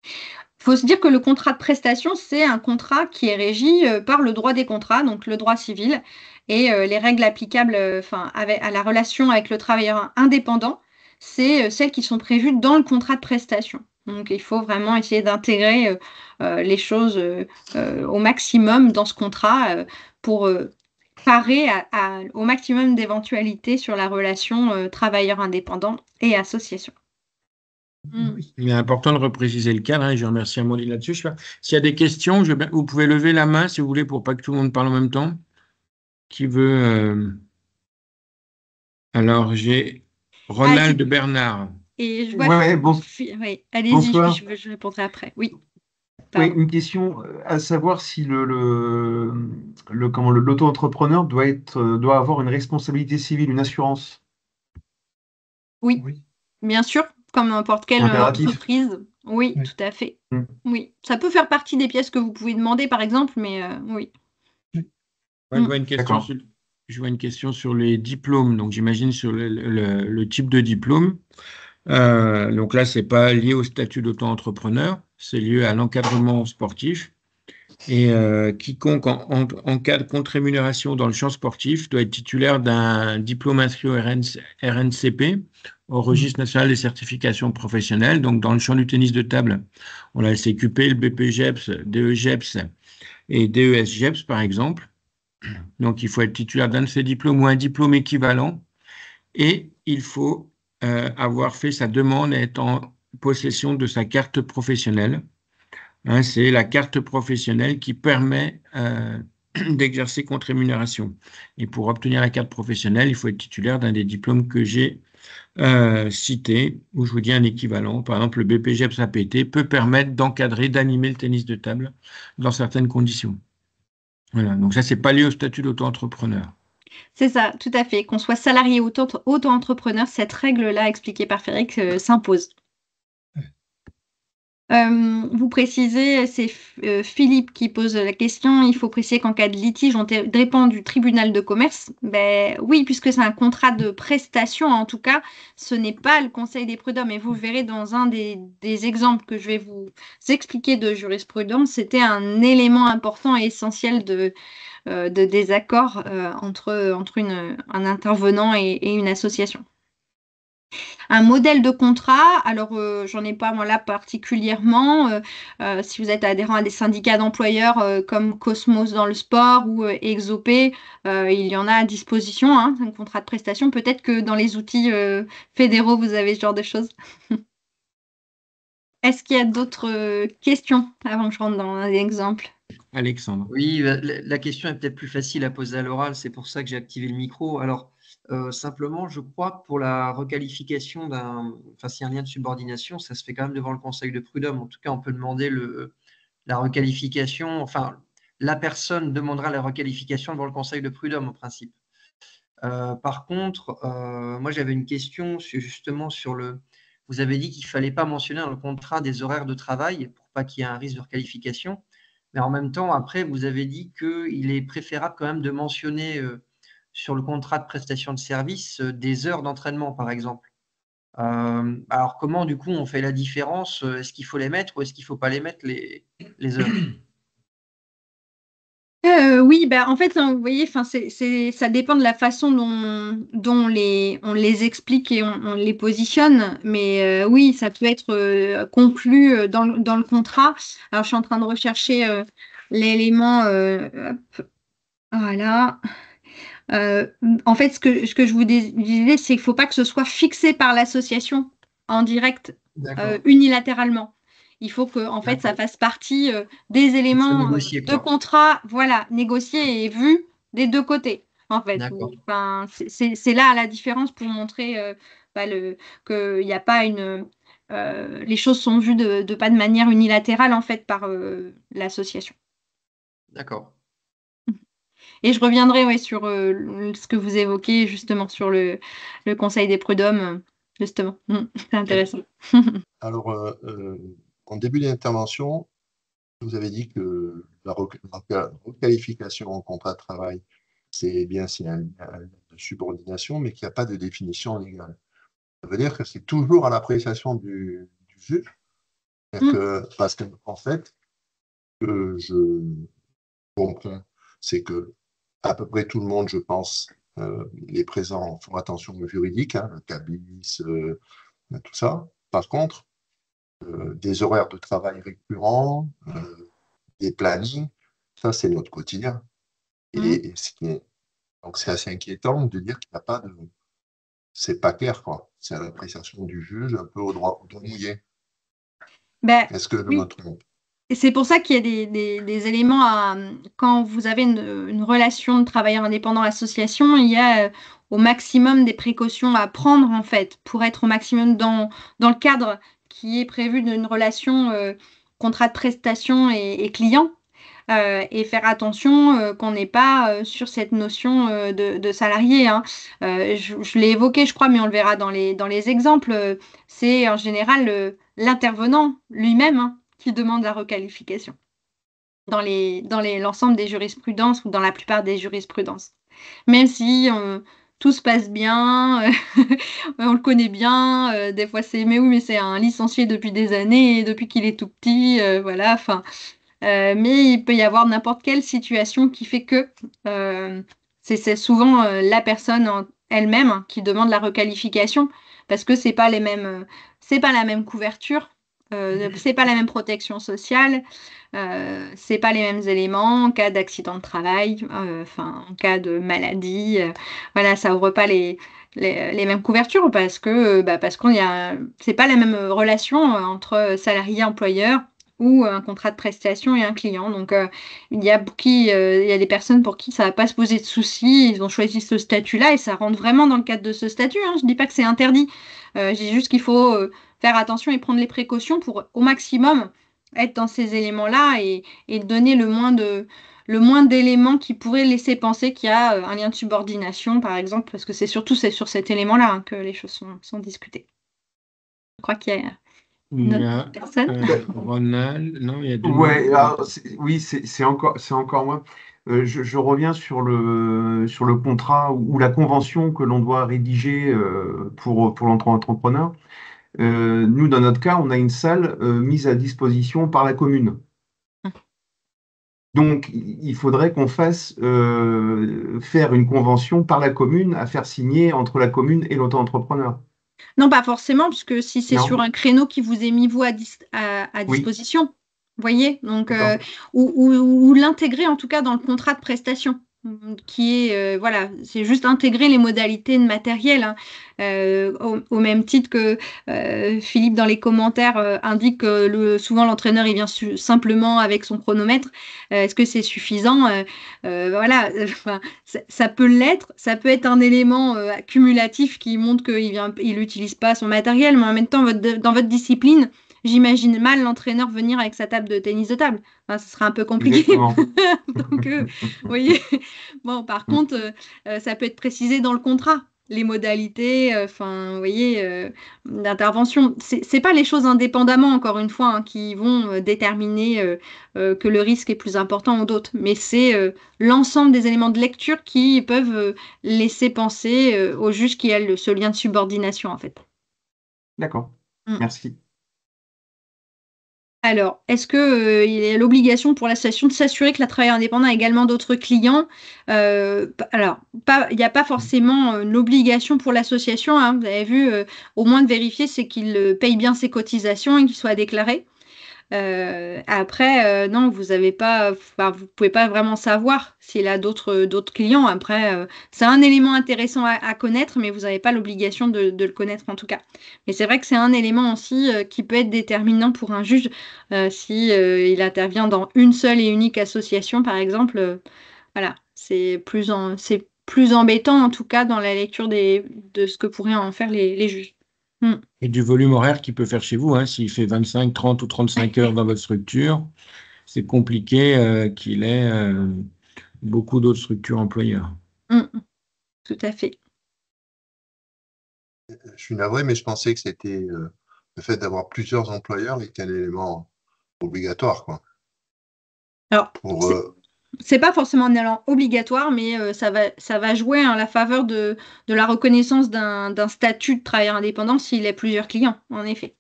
Il faut se dire que le contrat de prestation, c'est un contrat qui est régi par le droit des contrats, donc le droit civil, et les règles applicables à la relation avec le travailleur indépendant, c'est celles qui sont prévues dans le contrat de prestation. Donc, il faut vraiment essayer d'intégrer les choses au maximum dans ce contrat pour parer au maximum d'éventualités sur la relation travailleur indépendant et association. Il est important de repréciser le cadre, et je remercie Amandine là-dessus. S'il y a des questions, vous pouvez lever la main si vous voulez pour pas que tout le monde parle en même temps. Qui veut Alors, j'ai Ronald Bernard. Et je vois oui, allez-y, bonsoir. je répondrai après. Oui. Oui, une question, à savoir si l'auto-entrepreneur doit avoir une responsabilité civile, une assurance. Oui, bien sûr, comme n'importe quelle entreprise. Oui, tout à fait. Oui, ça peut faire partie des pièces que vous pouvez demander, par exemple, mais oui. Ouais, je vois une question sur les diplômes, donc j'imagine sur le type de diplôme. Donc là, c'est pas lié au statut d'auto-entrepreneur, c'est lié à l'encadrement sportif. Et quiconque en cas de contre-rémunération dans le champ sportif doit être titulaire d'un diplôme inscrit au RNCP, au Registre national des certifications professionnelles. Donc dans le champ du tennis de table, on a le CQP, le BPGEPS, DEGEPS et DESGEPS par exemple. Donc il faut être titulaire d'un de ces diplômes ou un diplôme équivalent. Et il faut avoir fait sa demande et être en possession de sa carte professionnelle. C'est la carte professionnelle qui permet d'exercer contre rémunération. Et pour obtenir la carte professionnelle, il faut être titulaire d'un des diplômes que j'ai cités, où je vous dis un équivalent. Par exemple, le BPGEPS APT peut permettre d'encadrer, d'animer le tennis de table dans certaines conditions. Voilà, donc ça, c'est pas lié au statut d'auto-entrepreneur. C'est ça, tout à fait. Qu'on soit salarié ou auto-entrepreneur, cette règle-là expliquée par Frédéric s'impose. Vous précisez, c'est Philippe qui pose la question, il faut préciser qu'en cas de litige, on dépend du tribunal de commerce. Ben, oui, puisque c'est un contrat de prestation, en tout cas, ce n'est pas le Conseil des prud'hommes. Et vous verrez dans un des exemples que je vais vous expliquer de jurisprudence, c'était un élément important et essentiel de désaccord entre un intervenant et une association. Un modèle de contrat, alors j'en ai pas moi là particulièrement. Si vous êtes adhérent à des syndicats d'employeurs comme Cosmos dans le sport ou Exopé, il y en a à disposition, un contrat de prestation. Peut-être que dans les outils fédéraux, vous avez ce genre de choses. Est-ce qu'il y a d'autres questions avant que je rentre dans un exemple? Alexandre. Oui, la question est peut-être plus facile à poser à l'oral, c'est pour ça que j'ai activé le micro. Alors, simplement, je crois que pour la requalification s'il y a un lien de subordination, ça se fait quand même devant le Conseil de prud'homme. En tout cas, on peut demander la requalification, enfin, la personne demandera la requalification devant le Conseil de prud'homme, en principe. Par contre, moi, j'avais une question justement sur vous avez dit qu'il ne fallait pas mentionner dans le contrat des horaires de travail pour pas qu'il y ait un risque de requalification. Mais en même temps, après, vous avez dit qu'il est préférable quand même de mentionner sur le contrat de prestation de service des heures d'entraînement, par exemple. Alors, comment, du coup, on fait la différence? Est-ce qu'il faut les mettre ou est-ce qu'il ne faut pas les mettre, les heures? Oui, bah, en fait, vous voyez, ça dépend de la façon dont on les explique et on les positionne. Mais oui, ça peut être conclu dans le contrat. Alors, je suis en train de rechercher l'élément. Hop, voilà. En fait, ce que je vous disais, c'est qu'il ne faut pas que ce soit fixé par l'association en direct, unilatéralement. Il faut que, en fait, ça fasse partie des éléments de contrat, voilà, négociés et vus des deux côtés, en fait. Enfin, c'est là la différence pour montrer qu'il n'y a pas les choses sont vues pas de manière unilatérale, en fait, par l'association. D'accord. Et je reviendrai sur ce que vous évoquez, justement, sur le Conseil des prud'hommes, justement. C'est intéressant. Alors, en début d'intervention, vous avez dit que la requalification en contrat de travail, c'est bien s'il y a une subordination, mais qu'il n'y a pas de définition légale. Ça veut dire que c'est toujours à l'appréciation du juge. Parce qu'en fait, ce que je comprends, c'est que à peu près tout le monde, je pense, les présents font attention au juridique, le cabis, tout ça. Par contre, des horaires de travail récurrents, des plannings, ça c'est notre quotidien. Donc c'est assez inquiétant de dire qu'il n'y a pas de... C'est pas clair, quoi. C'est à l'appréciation du juge, un peu au droit mouillé. Est-ce que je me trompe? Et c'est pour ça qu'il y a des éléments quand vous avez une relation de travailleur indépendant association, il y a au maximum des précautions à prendre, en fait, pour être au maximum dans le cadre qui est prévu d'une relation contrat de prestation et client. Et faire attention qu'on n'est pas sur cette notion de salarié, hein. Je l'ai évoqué, je crois, mais on le verra dans les exemples. C'est en général l'intervenant lui-même, hein, qui demande la requalification dans l'ensemble des jurisprudences ou dans la plupart des jurisprudences. Même si tout se passe bien, on le connaît bien, des fois c'est mais oui, mais c'est un licencié depuis des années, depuis qu'il est tout petit, voilà, enfin. Mais il peut y avoir n'importe quelle situation qui fait que c'est souvent la personne elle-même, hein, qui demande la requalification parce que c'est pas la même couverture, c'est pas la même protection sociale, c'est pas les mêmes éléments en cas d'accident de travail, enfin en cas de maladie, voilà, ça ouvre pas les mêmes couvertures parce que c'est pas la même relation entre salarié et employeur ou un contrat de prestation et un client. Donc, il y a des personnes pour qui ça ne va pas se poser de soucis. Ils ont choisi ce statut-là et ça rentre vraiment dans le cadre de ce statut, hein. Je ne dis pas que c'est interdit. Je dis juste qu'il faut faire attention et prendre les précautions pour au maximum être dans ces éléments-là et donner le moins d'éléments qui pourraient laisser penser qu'il y a un lien de subordination, par exemple, parce que c'est sur cet élément-là, hein, que les choses sont discutées. Je crois qu'il y a Il y a personne. Ronald, non, il y a deux. Ouais, alors, oui, c'est encore moi. Je reviens sur le contrat ou la convention que l'on doit rédiger pour l'entrepreneur. Nous, dans notre cas, on a une salle mise à disposition par la commune. Donc, il faudrait qu'on fasse faire une convention par la commune à faire signer entre la commune et l'auto-entrepreneur. Non, pas forcément, puisque si c'est Non. sur un créneau qui vous est mis vous à Oui. disposition, vous voyez, donc D'accord. ou l'intégrer en tout cas dans le contrat de prestation, qui est voilà, c'est juste intégrer les modalités de matériel, hein. Au même titre que Philippe dans les commentaires indique que souvent l'entraîneur il vient simplement avec son chronomètre. Est-ce que c'est suffisant? Voilà, enfin, ça peut l'être, ça peut être un élément cumulatif qui montre qu'il n'utilise pas son matériel, mais en même temps, dans votre discipline, j'imagine mal l'entraîneur venir avec sa table de tennis de table. Enfin, ce serait un peu compliqué. Exactement. Donc, vous voyez, bon, par contre, ça peut être précisé dans le contrat, les modalités, enfin, vous voyez, d'intervention. C'est pas les choses indépendamment, encore une fois, hein, qui vont déterminer que le risque est plus important ou d'autres, mais c'est l'ensemble des éléments de lecture qui peuvent laisser penser au juge qu'il y a ce lien de subordination, en fait. D'accord. Merci. Alors, est-ce qu'il y a l'obligation pour l'association de s'assurer que la travailleur indépendant a également d'autres clients? Alors, il n'y a pas forcément l'obligation pour l'association, hein, vous avez vu, au moins de vérifier, c'est qu'il paye bien ses cotisations et qu'il soit déclaré. Après, non, vous pouvez pas vraiment savoir s'il a d'autres clients. Après, c'est un élément intéressant à connaître, mais vous n'avez pas l'obligation de le connaître en tout cas. Mais c'est vrai que c'est un élément aussi qui peut être déterminant pour un juge si il intervient dans une seule et unique association, par exemple. Voilà, c'est plus embêtant en tout cas dans la lecture de ce que pourraient en faire les juges. Et du volume horaire qu'il peut faire chez vous, hein. S'il fait 25, 30 ou 35 heures dans votre structure, c'est compliqué qu'il ait beaucoup d'autres structures employeurs. Tout à fait. Je suis navré, mais je pensais que c'était le fait d'avoir plusieurs employeurs était un élément obligatoire, quoi. Alors, c'est pas forcément un élément obligatoire, mais ça va jouer en la faveur de la reconnaissance d'un statut de travailleur indépendant s'il a plusieurs clients, en effet.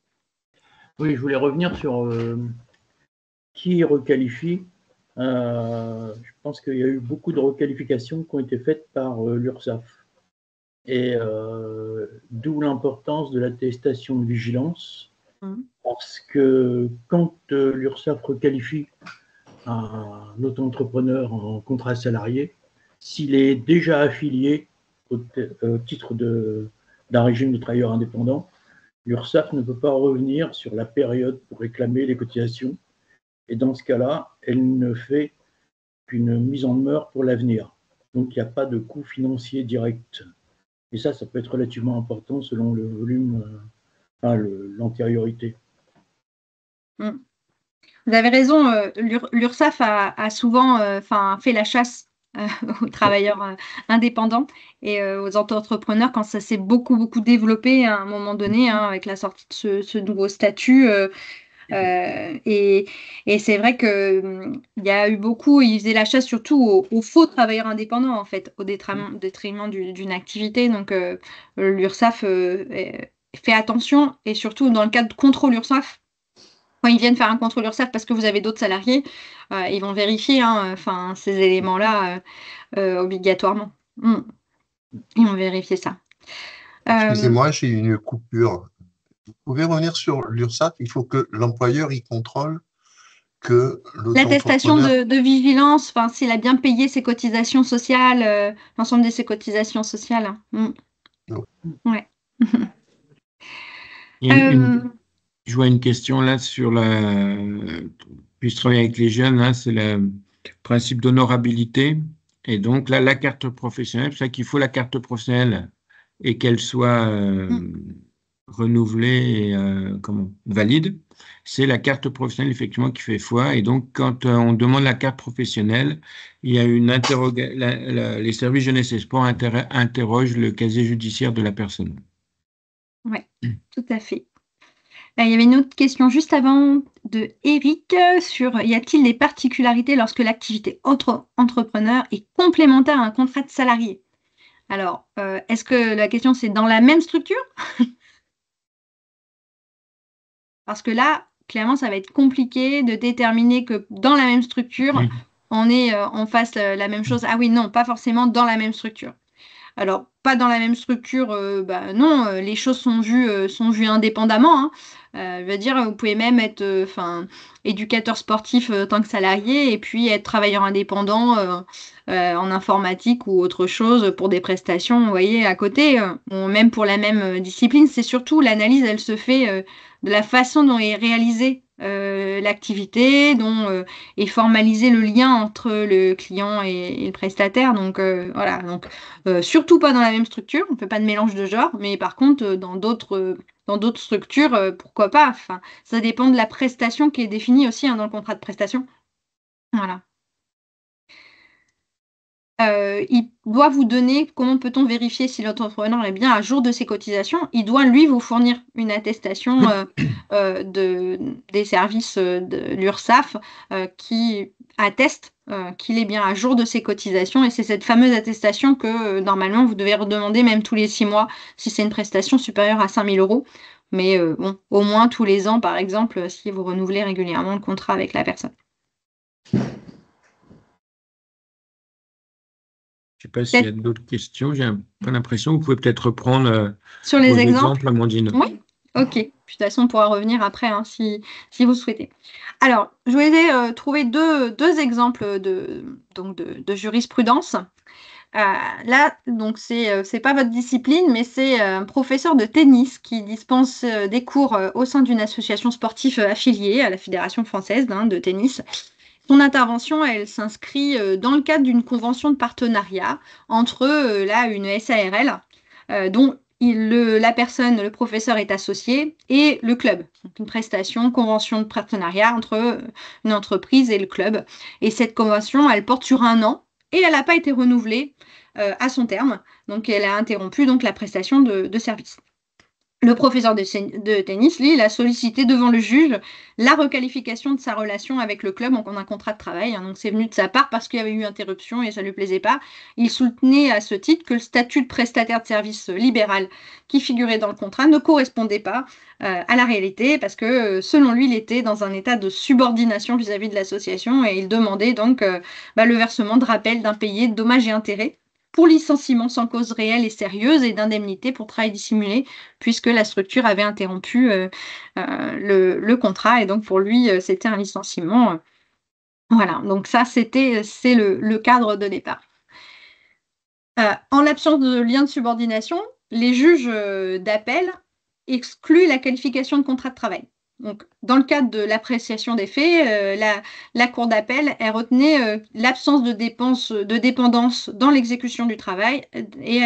Oui, je voulais revenir sur qui requalifie. Je pense qu'il y a eu beaucoup de requalifications qui ont été faites par l'URSSAF. Et d'où l'importance de l'attestation de vigilance, parce que quand l'URSSAF requalifie un auto-entrepreneur en contrat salarié, s'il est déjà affilié au titre d'un régime de travailleur indépendant, l'URSSAF ne peut pas revenir sur la période pour réclamer les cotisations. Et dans ce cas-là, elle ne fait qu'une mise en demeure pour l'avenir. Donc, il n'y a pas de coût financier direct Et ça peut être relativement important selon le volume, l'antériorité. Vous avez raison, l'URSSAF a souvent fait la chasse aux travailleurs indépendants et aux entrepreneurs quand ça s'est beaucoup développé à un moment donné, avec la sortie de ce nouveau statut. Et c'est vrai qu'il y a eu ils faisaient la chasse surtout aux faux travailleurs indépendants, en fait, au détriment d'une activité. Donc, l'URSSAF fait attention, et surtout dans le cadre de contrôle URSSAF, quand ils viennent faire un contrôle URSSAF parce que vous avez d'autres salariés, ils vont vérifier ces éléments-là obligatoirement. Ils vont vérifier ça. Excusez-moi, j'ai une coupure. Vous pouvez revenir sur l'URSSAF, il faut que l'employeur y contrôle que l'attestation de vigilance, s'il a bien payé ses cotisations sociales, l'ensemble de ses cotisations sociales. Ouais. Je vois une question là sur puis je travaille avec les jeunes, c'est le principe d'honorabilité. Et donc là, la carte professionnelle, c'est ça qu'il faut la carte professionnelle et qu'elle soit renouvelée et valide. C'est la carte professionnelle effectivement qui fait foi. Et donc, quand on demande la carte professionnelle, il y a une les services jeunesse et sport interrogent le casier judiciaire de la personne. Oui, tout à fait. Il y avait une autre question juste avant de Eric sur y a-t-il des particularités lorsque l'activité entrepreneur est complémentaire à un contrat de salarié? Alors, est-ce que la question c'est dans la même structure? Parce que là, clairement, ça va être compliqué de déterminer que dans la même structure, on fasse la même chose. Ah oui, non, pas forcément dans la même structure. Alors, pas dans la même structure, non, les choses sont vues indépendamment. Je veux dire, vous pouvez même être éducateur sportif tant que salarié et puis être travailleur indépendant en informatique ou autre chose pour des prestations, vous voyez, à côté, même pour la même discipline. C'est surtout l'analyse, elle se fait de la façon dont est réalisée l'activité, dont est formalisé le lien entre le client et le prestataire. Donc, voilà. Donc, surtout pas dans la même structure, on ne fait pas de mélange de genre, mais par contre, dans d'autres structures, pourquoi pas. Enfin, ça dépend de la prestation qui est définie aussi dans le contrat de prestation. Voilà. Il doit vous donner, comment peut-on vérifier si l'entrepreneur est bien à jour de ses cotisations? Il doit, lui, vous fournir une attestation des services de l'URSSAF qui atteste qu'il est bien à jour de ses cotisations. Et c'est cette fameuse attestation que, normalement, vous devez redemander même tous les 6 mois si c'est une prestation supérieure à 5 000 €. Mais au moins tous les ans, par exemple, si vous renouvelez régulièrement le contrat avec la personne. Je ne sais pas s'il y a d'autres questions. J'ai pas l'impression. Vous pouvez peut-être reprendre sur les exemples, Amandine. Oui, ok. Puis, de toute façon, on pourra revenir après si vous souhaitez. Alors, je voulais trouver deux exemples de jurisprudence. Là, donc c'est pas votre discipline, mais c'est un professeur de tennis qui dispense des cours au sein d'une association sportive affiliée à la Fédération française de tennis. Son intervention, elle s'inscrit dans le cadre d'une convention de partenariat entre une SARL dont le professeur est associé, et le club. Donc une prestation, convention de partenariat entre une entreprise et le club. Et cette convention, elle porte sur 1 an et elle n'a pas été renouvelée à son terme. Donc elle a interrompu la prestation de service. Le professeur de tennis, lui, il a sollicité devant le juge la requalification de sa relation avec le club en un contrat de travail. Donc, c'est venu de sa part parce qu'il y avait eu interruption et ça ne lui plaisait pas. Il soutenait à ce titre que le statut de prestataire de service libéral qui figurait dans le contrat ne correspondait pas à la réalité parce que, selon lui, il était dans un état de subordination vis-à-vis de l'association et il demandait donc le versement de rappel d'impayés de dommages et intérêts pour licenciement sans cause réelle et sérieuse et d'indemnité pour travail dissimulé, puisque la structure avait interrompu le contrat. Et donc, pour lui, c'était un licenciement. Voilà, donc ça, c'est le cadre de départ. En l'absence de lien de subordination, les juges d'appel excluent la qualification de contrat de travail. Donc, dans le cadre de l'appréciation des faits, la Cour d'appel elle retenait l'absence de dépendance dans l'exécution du travail et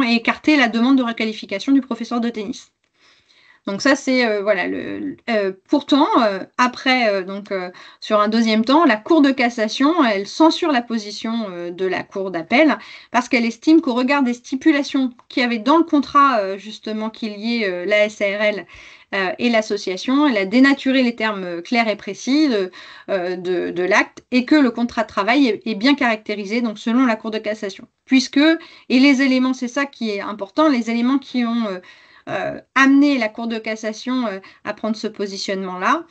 écartait la demande de requalification du professeur de tennis. Donc ça, c'est voilà. Pourtant, après, sur un deuxième temps, la Cour de cassation, elle censure la position de la Cour d'appel parce qu'elle estime qu'au regard des stipulations qu'il y avait dans le contrat, justement, qui liait la SARL et l'association, elle a dénaturé les termes clairs et précis de l'acte et que le contrat de travail est bien caractérisé, donc selon la Cour de cassation. Et les éléments, c'est ça qui est important, les éléments qui ont amener la Cour de cassation à prendre ce positionnement-là.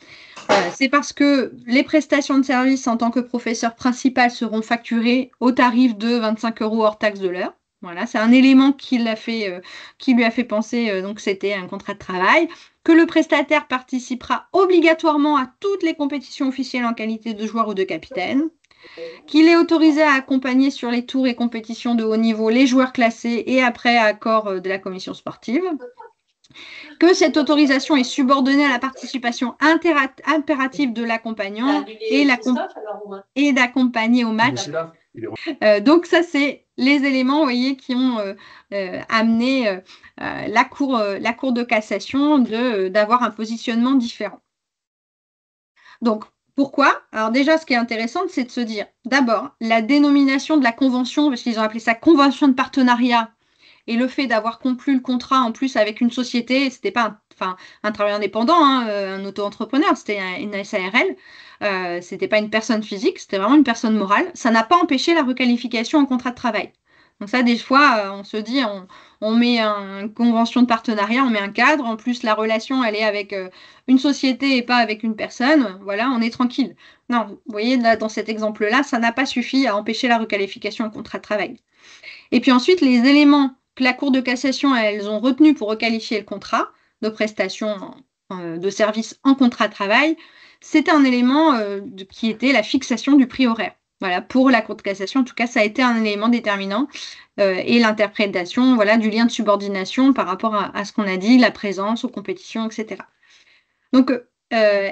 C'est parce que les prestations de service en tant que professeur principal seront facturées au tarif de 25 € hors taxe de l'heure. Voilà, c'est un élément qui lui a fait penser donc c'était un contrat de travail, que le prestataire participera obligatoirement à toutes les compétitions officielles en qualité de joueur ou de capitaine, qu'il est autorisé à accompagner sur les tours et compétitions de haut niveau les joueurs classés et après accord de la commission sportive, que cette autorisation est subordonnée à la participation impérative de l'accompagnant et d'accompagner au match. Donc ça, c'est les éléments, vous voyez, qui ont amené la cour de cassation d'avoir un positionnement différent. Donc, pourquoi? Alors déjà, ce qui est intéressant, c'est de se dire, d'abord, la dénomination de la convention, parce qu'ils ont appelé ça convention de partenariat, et le fait d'avoir conclu le contrat en plus avec une société, c'était pas un travailleur indépendant, un auto-entrepreneur, c'était une SARL, c'était pas une personne physique, c'était vraiment une personne morale. Ça n'a pas empêché la requalification en contrat de travail. Donc ça, des fois, on se dit, on met une convention de partenariat, on met un cadre, en plus la relation, elle est avec une société et pas avec une personne, voilà, on est tranquille. Non, vous voyez, là, dans cet exemple-là, ça n'a pas suffi à empêcher la requalification en contrat de travail. Et puis ensuite, les éléments que la Cour de cassation, elles ont retenus pour requalifier le contrat de prestation de service en contrat de travail, c'était un élément qui était la fixation du prix horaire. Voilà, pour la Cour de cassation, en tout cas, ça a été un élément déterminant et l'interprétation, voilà, du lien de subordination par rapport à ce qu'on a dit, la présence aux compétitions, etc. Donc,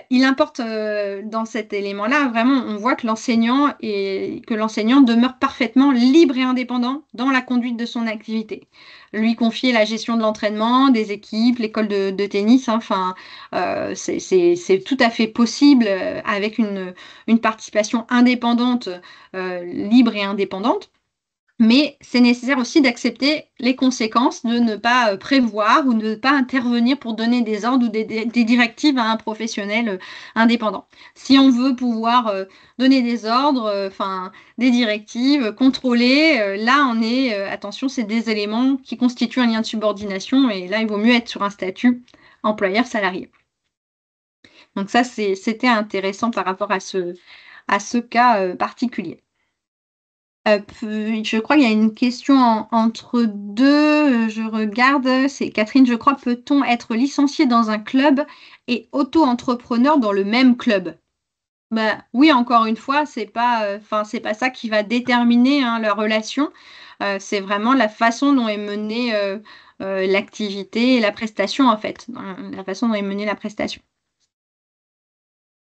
il importe dans cet élément-là, vraiment, on voit que l'enseignant demeure parfaitement libre et indépendant dans la conduite de son activité. Lui confier la gestion de l'entraînement, des équipes, l'école de tennis, c'est tout à fait possible avec une participation indépendante, libre et indépendante. Mais c'est nécessaire aussi d'accepter les conséquences de ne pas prévoir ou de ne pas intervenir pour donner des ordres ou des directives à un professionnel indépendant. Si on veut pouvoir donner des ordres, des directives, contrôler, là on est, attention, c'est des éléments qui constituent un lien de subordination et là il vaut mieux être sur un statut employeur-salarié. Donc ça, c'était intéressant par rapport à ce cas particulier. Je crois qu'il y a une question entre deux, je regarde, c'est Catherine, je crois, peut-on être licencié dans un club et auto-entrepreneur dans le même club? Oui, encore une fois, c'est pas ça qui va déterminer la relation, c'est vraiment la façon dont est menée l'activité et la prestation, en fait, la façon dont est menée la prestation.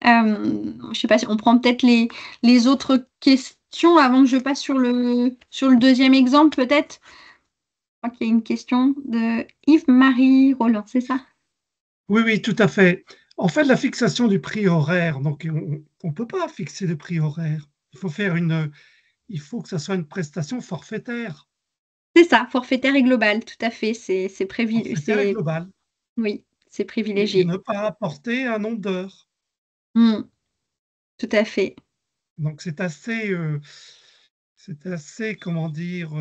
Je sais pas si on prend peut-être les autres questions avant que je passe sur le deuxième exemple, peut-être. Je crois qu'il y a une question de Yves-Marie Roland, c'est ça? Oui, tout à fait. En fait, la fixation du prix horaire, donc on ne peut pas fixer de prix horaire. Il faut que ça soit une prestation forfaitaire. C'est ça, forfaitaire et global, tout à fait. C'est privilégié. Forfaitaire et global. Oui, c'est privilégié. Et ne pas apporter un nombre d'heures. Tout à fait. Donc c'est assez, comment dire,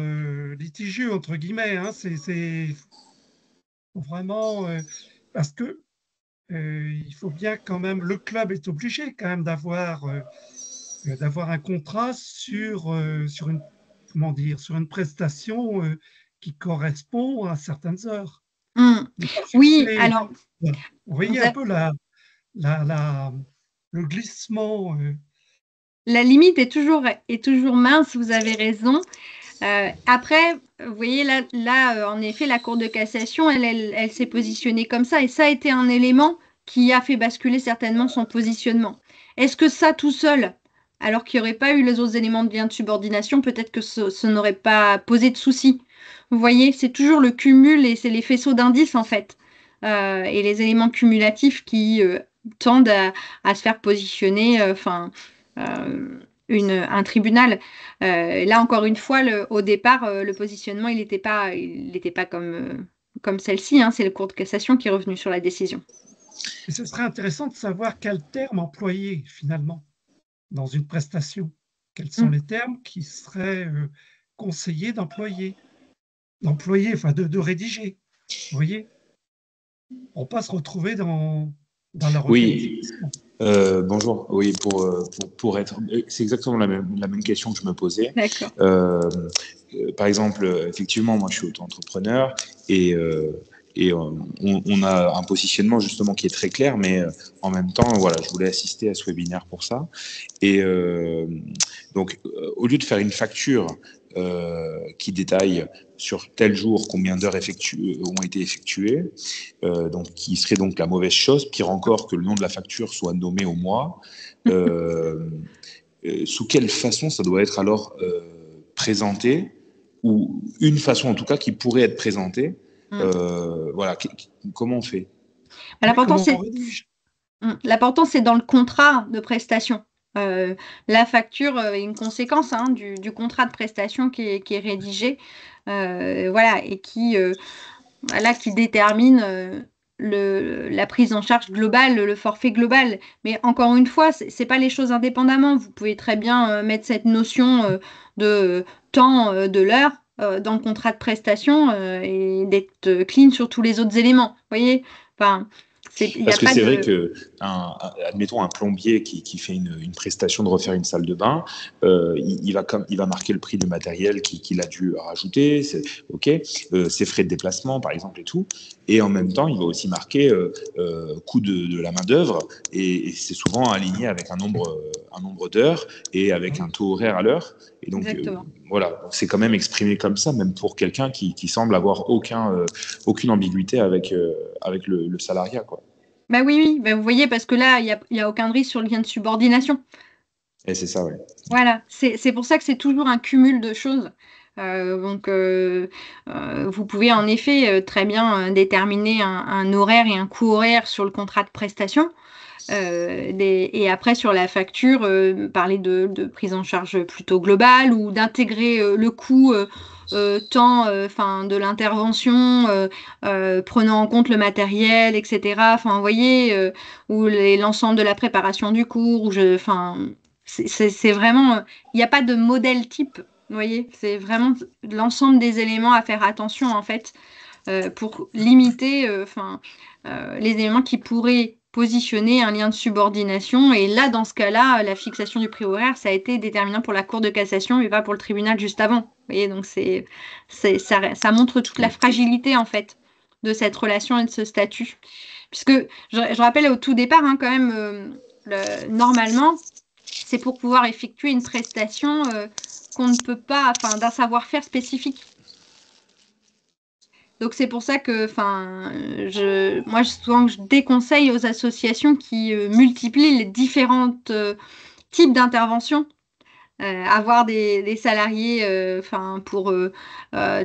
litigieux entre guillemets. C'est vraiment parce que il faut bien quand même, le club est obligé quand même d'avoir un contrat sur une prestation qui correspond à certaines heures. Oui, alors. Vous voyez un peu le glissement. La limite est toujours mince, vous avez raison. Après, vous voyez, là, en effet, la Cour de cassation, elle s'est positionnée comme ça, et ça a été un élément qui a fait basculer certainement son positionnement. Est-ce que ça tout seul, alors qu'il n'y aurait pas eu les autres éléments de lien de subordination, peut-être que ce n'aurait pas posé de soucis. Vous voyez, c'est toujours le cumul et c'est les faisceaux d'indices en fait, et les éléments cumulatifs qui tendent à se faire positionner, un tribunal. Là encore une fois, au départ, le positionnement, il n'était pas comme celle-ci. Hein, c'est le cours de cassation qui est revenu sur la décision. Et ce serait intéressant de savoir quel terme employer finalement dans une prestation. Quels sont les termes qui seraient conseillés d'employer, enfin de rédiger. Vous voyez, on ne peut pas se retrouver dans la requalification. Bonjour. Oui, pour être, c'est exactement la même question que je me posais. D'accord. Par exemple, effectivement, moi, je suis auto-entrepreneur et on a un positionnement justement qui est très clair, mais en même temps, voilà, je voulais assister à ce webinaire pour ça. Et donc, au lieu de faire une facture qui détaille sur tel jour combien d'heures ont été effectuées, donc qui serait donc la mauvaise chose, pire encore que le nom de la facture soit nommé au mois, sous quelle façon ça doit être alors présenté, ou une façon en tout cas qui pourrait être présentée. Voilà, comment on fait? L'important, c'est dans le contrat de prestation. La facture est une conséquence du contrat de prestation qui est rédigé, voilà, et qui détermine la prise en charge globale, le forfait global. Mais encore une fois, c'est pas les choses indépendamment. Vous pouvez très bien mettre cette notion de temps de l'heure dans le contrat de prestation et d'être clean sur tous les autres éléments. Vous voyez, enfin, parce que c'est vrai que, admettons, un plombier qui fait une prestation de refaire une salle de bain, il va marquer le prix du matériel qu'il a dû rajouter, ses frais de déplacement, par exemple, et tout. Et en même temps, il va aussi marquer coût de la main-d'œuvre, et c'est souvent aligné avec un nombre d'heures et avec un taux horaire à l'heure. Et donc, voilà, c'est quand même exprimé comme ça, même pour quelqu'un qui semble avoir aucune ambiguïté avec le salariat, quoi. Bah oui, bah vous voyez, parce que là, il y a aucun risque sur le lien de subordination. Et c'est ça, oui. Voilà, c'est pour ça que c'est toujours un cumul de choses. Vous pouvez en effet très bien déterminer un horaire et un coût horaire sur le contrat de prestation. Et après, sur la facture, parler de prise en charge plutôt globale ou d'intégrer le coût temps de l'intervention, prenant en compte le matériel, etc. Enfin, vous voyez, ou l'ensemble de la préparation du cours. C'est vraiment, il n'y a pas de modèle type. Vous voyez, c'est vraiment l'ensemble des éléments à faire attention en fait pour limiter les éléments qui pourraient positionner un lien de subordination. Et là, dans ce cas-là, la fixation du prix horaire, ça a été déterminant pour la Cour de cassation et pas pour le tribunal juste avant. Vous voyez, donc ça montre toute la fragilité en fait de cette relation et de ce statut. Puisque je rappelle au tout départ, quand même, normalement, c'est pour pouvoir effectuer une prestation qu'on ne peut pas, d'un savoir-faire spécifique. Donc c'est pour ça que, moi souvent je déconseille aux associations qui multiplient les différents types d'interventions, avoir des salariés, pour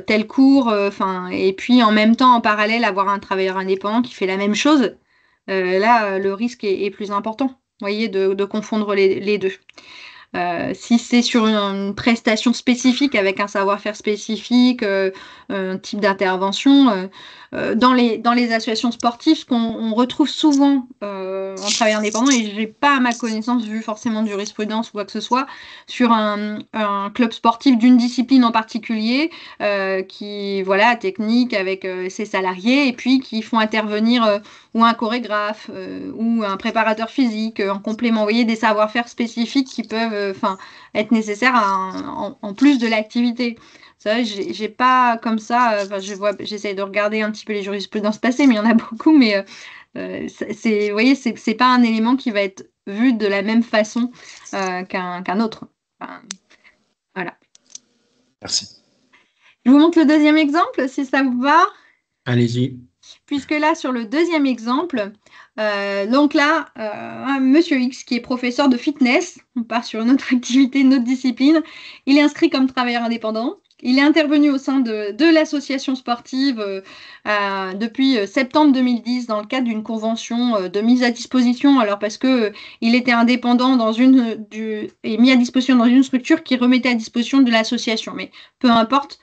tel cours, et puis en même temps en parallèle avoir un travailleur indépendant qui fait la même chose. Là, le risque est plus important. Vous voyez, de confondre les deux. Si c'est sur une prestation spécifique avec un savoir-faire spécifique, un type d'intervention, dans les associations sportives, ce qu'on retrouve souvent en travail indépendant, et je n'ai pas à ma connaissance vu forcément de jurisprudence ou quoi que ce soit, sur un club sportif d'une discipline en particulier, qui, voilà, technique avec ses salariés, et puis qui font intervenir ou un chorégraphe ou un préparateur physique en complément. Vous voyez, des savoir-faire spécifiques qui peuvent être nécessaires en plus de l'activité. Ça, j'ai pas comme ça. J'essaie de regarder un petit peu les jurisprudences passées, mais il y en a beaucoup. Mais vous voyez, c'est pas un élément qui va être vu de la même façon qu'un autre. Voilà. Merci. Je vous montre le deuxième exemple, si ça vous va. Allez-y. puisque là, sur le deuxième exemple, donc là, Monsieur X, qui est professeur de fitness, on part sur une autre activité, une autre discipline, il est inscrit comme travailleur indépendant. Il est intervenu au sein de l'association sportive depuis septembre 2010 dans le cadre d'une convention de mise à disposition, alors parce que il était indépendant et mis à disposition dans une structure qui remettait à disposition de l'association. Mais peu importe,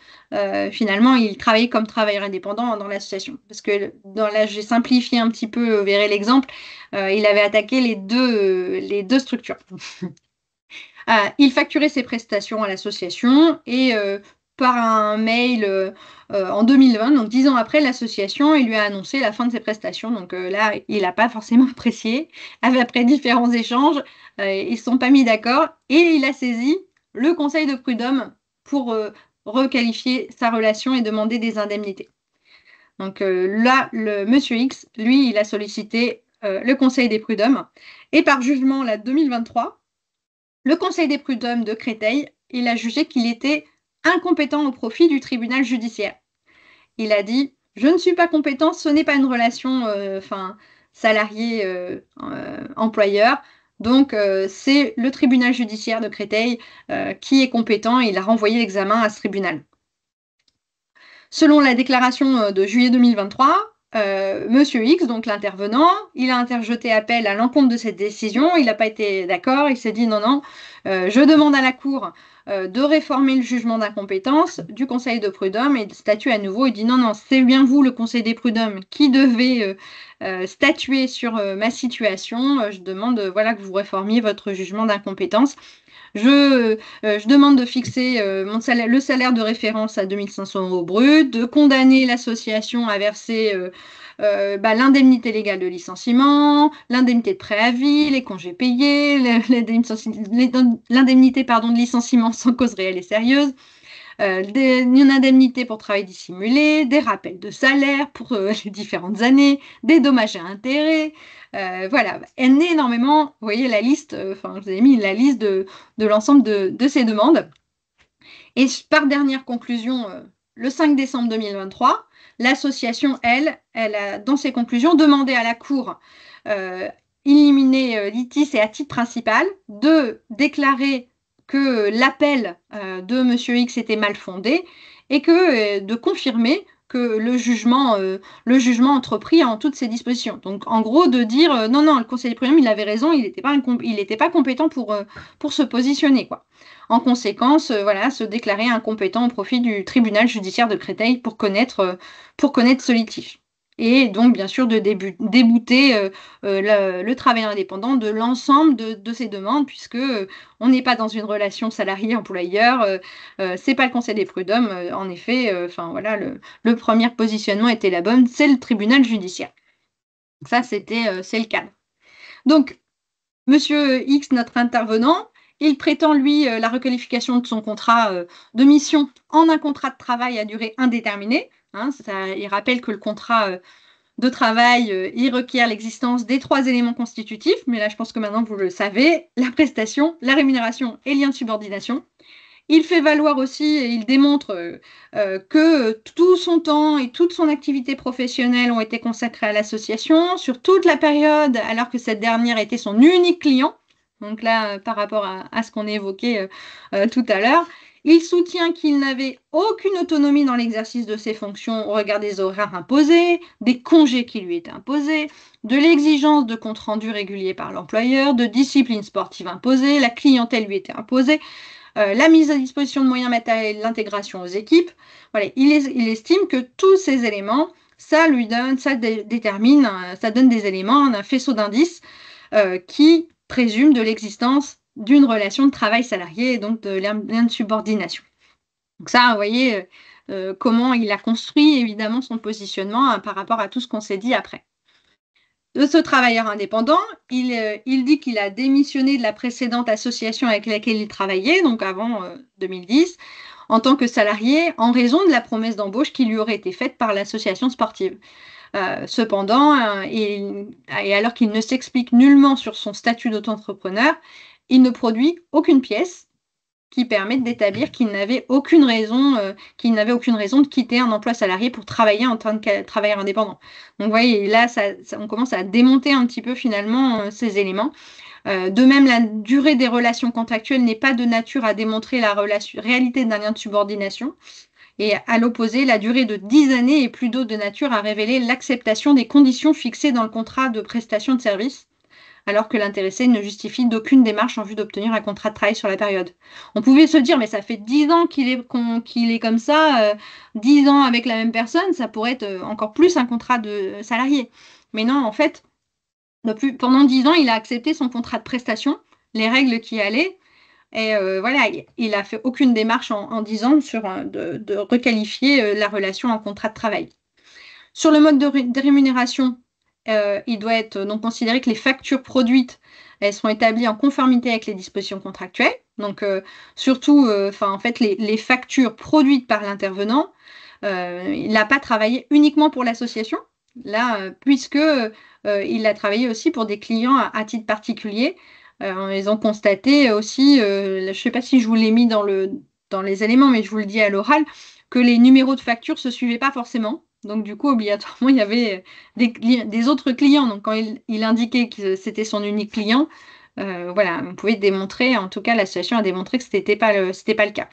finalement, il travaillait comme travailleur indépendant dans l'association. Parce que là, j'ai simplifié un petit peu, vous verrez l'exemple, il avait attaqué les deux structures. Il facturait ses prestations à l'association et par un mail en 2020, donc 10 ans après, l'association, il lui a annoncé la fin de ses prestations. Donc là, il n'a pas forcément apprécié. Après différents échanges, ils ne se sont pas mis d'accord et il a saisi le conseil de prud'homme pour requalifier sa relation et demander des indemnités. Donc là, le Monsieur X, lui, il a sollicité le conseil des prud'hommes et par jugement, là, 2023, le conseil des prud'hommes de Créteil, il a jugé qu'il était incompétent au profit du tribunal judiciaire. Il a dit « Je ne suis pas compétent, ce n'est pas une relation salarié-employeur, donc c'est le tribunal judiciaire de Créteil qui est compétent et il a renvoyé l'examen à ce tribunal. » Selon la déclaration de juillet 2023, Monsieur X, donc l'intervenant, il a interjeté appel à l'encontre de cette décision, il n'a pas été d'accord, il s'est dit non, je demande à la Cour de réformer le jugement d'incompétence du Conseil de prud'homme et de statuer à nouveau. Il dit non, c'est bien vous, le Conseil des prud'hommes, qui devez statuer sur ma situation. Je demande que vous réformiez votre jugement d'incompétence. Je demande de fixer le salaire de référence à 2500 € brut, de condamner l'association à verser l'indemnité légale de licenciement, l'indemnité de préavis, les congés payés, l'indemnité de licenciement sans cause réelle et sérieuse, une indemnité pour travail dissimulé, des rappels de salaire pour les différentes années, des dommages et intérêts. Voilà, énormément, vous voyez la liste, je vous ai mis la liste de l'ensemble de ces demandes. Et par dernière conclusion, le 5 décembre 2023, l'association, elle a, dans ses conclusions, demandé à la Cour illimitée litis et à titre principal de déclarer que l'appel de Monsieur X était mal fondé et de confirmer que le jugement entrepris en toutes ses dispositions. Donc, en gros, de dire non, le Conseil des prud'hommes, il avait raison, il n'était pas compétent pour se positionner, quoi. En conséquence, se déclarer incompétent au profit du tribunal judiciaire de Créteil pour connaître ce litige. Et donc, bien sûr, de débouter le travail indépendant de l'ensemble de ces demandes, puisque on n'est pas dans une relation salarié-employeur, c'est pas le Conseil des prud'hommes, en effet, le premier positionnement était la bonne, c'est le tribunal judiciaire. Ça, c'est le cadre. Donc, Monsieur X, notre intervenant, il prétend, lui, la requalification de son contrat de mission en un contrat de travail à durée indéterminée. Il rappelle que le contrat de travail, il requiert l'existence des 3 éléments constitutifs, mais là, je pense que maintenant, vous le savez, la prestation, la rémunération et le lien de subordination. Il fait valoir aussi, et il démontre que tout son temps et toute son activité professionnelle ont été consacrés à l'association sur toute la période, alors que cette dernière était son unique client. Donc là, par rapport à ce qu'on a évoqué tout à l'heure, il soutient qu'il n'avait aucune autonomie dans l'exercice de ses fonctions au regard des horaires imposés, des congés qui lui étaient imposés, de l'exigence de compte rendu régulier par l'employeur, de discipline sportive imposée, la clientèle lui était imposée, la mise à disposition de moyens matériels, l'intégration aux équipes. Voilà, il estime que tous ces éléments, ça donne des éléments, un faisceau d'indices qui présume de l'existence d'une relation de travail salarié et donc de lien de subordination. Donc ça, vous voyez comment il a construit évidemment son positionnement par rapport à tout ce qu'on s'est dit après. De ce travailleur indépendant, il dit qu'il a démissionné de la précédente association avec laquelle il travaillait, donc avant 2010, en tant que salarié, en raison de la promesse d'embauche qui lui aurait été faite par l'association sportive. Cependant, et alors qu'il ne s'explique nullement sur son statut d'auto-entrepreneur, il ne produit aucune pièce qui permet d'établir qu'il n'avait aucune raison de quitter un emploi salarié pour travailler en tant que travailleur indépendant. Donc, vous voyez, là, on commence à démonter un petit peu finalement ces éléments. De même, la durée des relations contractuelles n'est pas de nature à démontrer la réalité d'un lien de subordination. Et à l'opposé, la durée de 10 années est plutôt de nature à révéler l'acceptation des conditions fixées dans le contrat de prestation de service, alors que l'intéressé ne justifie d'aucune démarche en vue d'obtenir un contrat de travail sur la période. On pouvait se dire, mais ça fait 10 ans qu'il est comme ça, 10 ans avec la même personne, ça pourrait être encore plus un contrat de salarié. Mais non, en fait, pendant 10 ans, il a accepté son contrat de prestation, les règles qui allaient, et voilà, il n'a fait aucune démarche en 10 ans de requalifier la relation en contrat de travail. Sur le mode de rémunération, il doit être donc considéré que les factures produites, elles sont établies en conformité avec les dispositions contractuelles. Donc, surtout, en fait, les factures produites par l'intervenant, il n'a pas travaillé uniquement pour l'association, là, puisque il a travaillé aussi pour des clients à titre particulier. Ils ont constaté aussi, je ne sais pas si je vous l'ai mis dans les éléments, mais je vous le dis à l'oral, que les numéros de facture ne se suivaient pas forcément. Donc, du coup, obligatoirement, il y avait des autres clients. Donc, quand il indiquait que c'était son unique client, voilà, on pouvait démontrer, en tout cas, l'association a démontré que ce n'était pas le cas.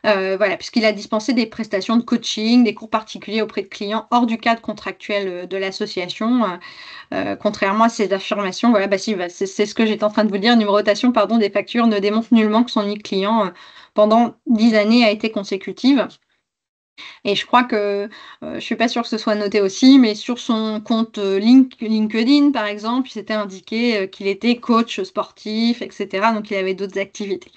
Voilà, puisqu'il a dispensé des prestations de coaching, des cours particuliers auprès de clients hors du cadre contractuel de l'association. Contrairement à ces affirmations, voilà, c'est ce que j'étais en train de vous dire, numérotation des factures ne démontre nullement que son unique client pendant 10 années a été consécutive. Et je crois que, je ne suis pas sûre que ce soit noté aussi, mais sur son compte LinkedIn, par exemple, il s'était indiqué qu'il était coach sportif, etc. Donc, il avait d'autres activités.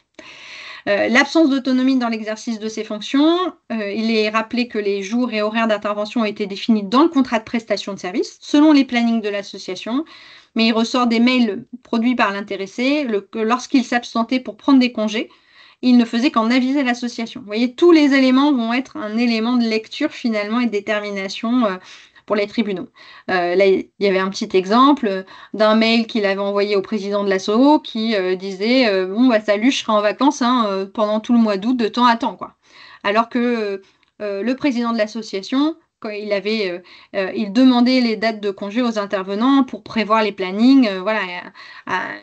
L'absence d'autonomie dans l'exercice de ses fonctions, il est rappelé que les jours et horaires d'intervention ont été définis dans le contrat de prestation de service, selon les plannings de l'association, mais il ressort des mails produits par l'intéressé que lorsqu'il s'absentait pour prendre des congés, il ne faisait qu'en aviser l'association. Vous voyez, tous les éléments vont être un élément de lecture finalement et de détermination pour les tribunaux. Là, il y avait un petit exemple d'un mail qu'il avait envoyé au président de l'asso qui disait bon, salut, je serai en vacances pendant tout le mois d'août de temps à temps, quoi. Alors que le président de l'association, quand il demandait les dates de congé aux intervenants pour prévoir les plannings, voilà,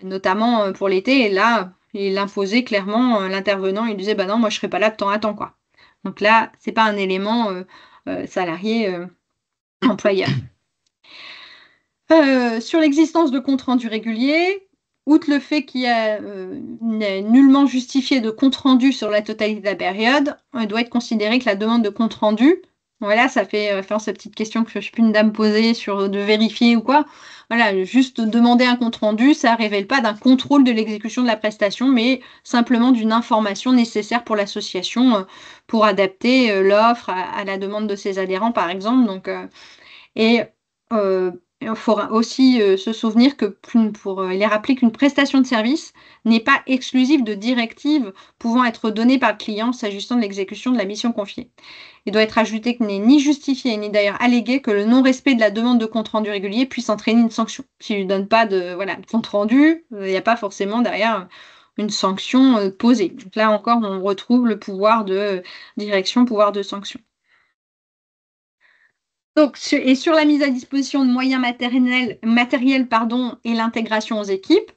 notamment pour l'été, et là, il imposait clairement l'intervenant, il disait bah non, moi je serai pas là de temps à temps, quoi. Donc là, c'est pas un élément salarié employeur. Sur l'existence de comptes rendus réguliers, outre le fait qu'il n'est nullement justifié de compte rendu sur la totalité de la période, il doit être considéré que la demande de compte rendu, voilà, ça fait référence à cette petite question que je ne sais plus une dame posée sur de vérifier ou quoi. Voilà, juste demander un compte rendu, ça ne révèle pas d'un contrôle de l'exécution de la prestation, mais simplement d'une information nécessaire pour l'association pour adapter l'offre à la demande de ses adhérents, par exemple. Donc, il faut aussi se souvenir il est rappelé qu'une prestation de service n'est pas exclusive de directives pouvant être données par le client s'agissant de l'exécution de la mission confiée. Il doit être ajouté qu'il n'est ni justifié ni d'ailleurs allégué que le non-respect de la demande de compte rendu régulier puisse entraîner une sanction. S'il ne lui donne pas de compte rendu, il n'y a pas forcément derrière une sanction posée. Donc là encore, on retrouve le pouvoir de direction, pouvoir de sanction. Donc, et sur la mise à disposition de moyens matériels et l'intégration aux équipes,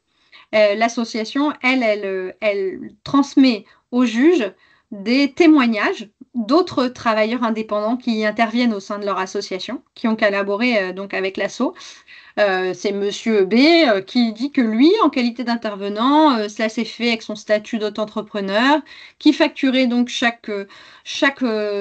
l'association, elle transmet au juge des témoignages d'autres travailleurs indépendants qui interviennent au sein de leur association, qui ont collaboré donc avec l'asso. C'est Monsieur B qui dit que lui, en qualité d'intervenant, cela s'est fait avec son statut d'auto-entrepreneur, qui facturait donc chaque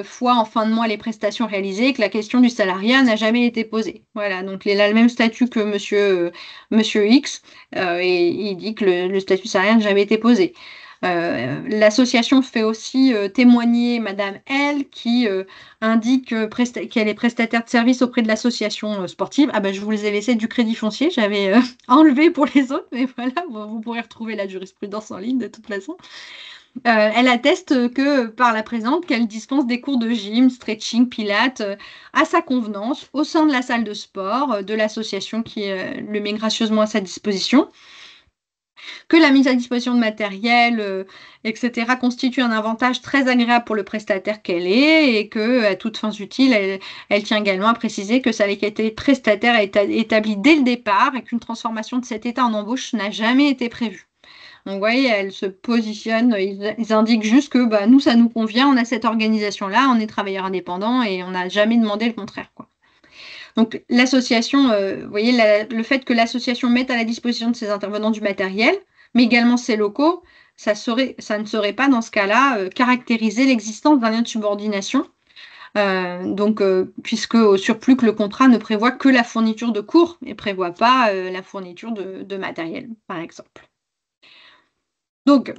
fois en fin de mois les prestations réalisées, et que la question du salariat n'a jamais été posée. Voilà, donc il a le même statut que Monsieur X, et il dit que le statut salariat n'a jamais été posé. L'association fait aussi témoigner Madame L qui indique qu'elle est prestataire de service auprès de l'association sportive. Ah ben, je vous les ai laissés du crédit foncier, j'avais enlevé pour les autres, mais voilà, vous pourrez retrouver la jurisprudence en ligne de toute façon. Elle atteste que par la présente qu'elle dispense des cours de gym, stretching, pilates à sa convenance au sein de la salle de sport de l'association qui le met gracieusement à sa disposition. que la mise à disposition de matériel, etc., constitue un avantage très agréable pour le prestataire qu'elle est et que, à toutes fins utiles, elle tient également à préciser que sa qualité prestataire est établie dès le départ et qu'une transformation de cet état en embauche n'a jamais été prévue. Donc, vous voyez, elle se positionne, ils indiquent juste que bah, nous, ça nous convient, on a cette organisation-là, on est travailleurs indépendants et on n'a jamais demandé le contraire, quoi. Donc, l'association, vous voyez, le fait que l'association mette à la disposition de ses intervenants du matériel, mais également ses locaux, ça ne serait pas, dans ce cas-là, caractériser l'existence d'un lien de subordination. Puisque au surplus que le contrat ne prévoit que la fourniture de cours et ne prévoit pas la fourniture de matériel, par exemple. Donc,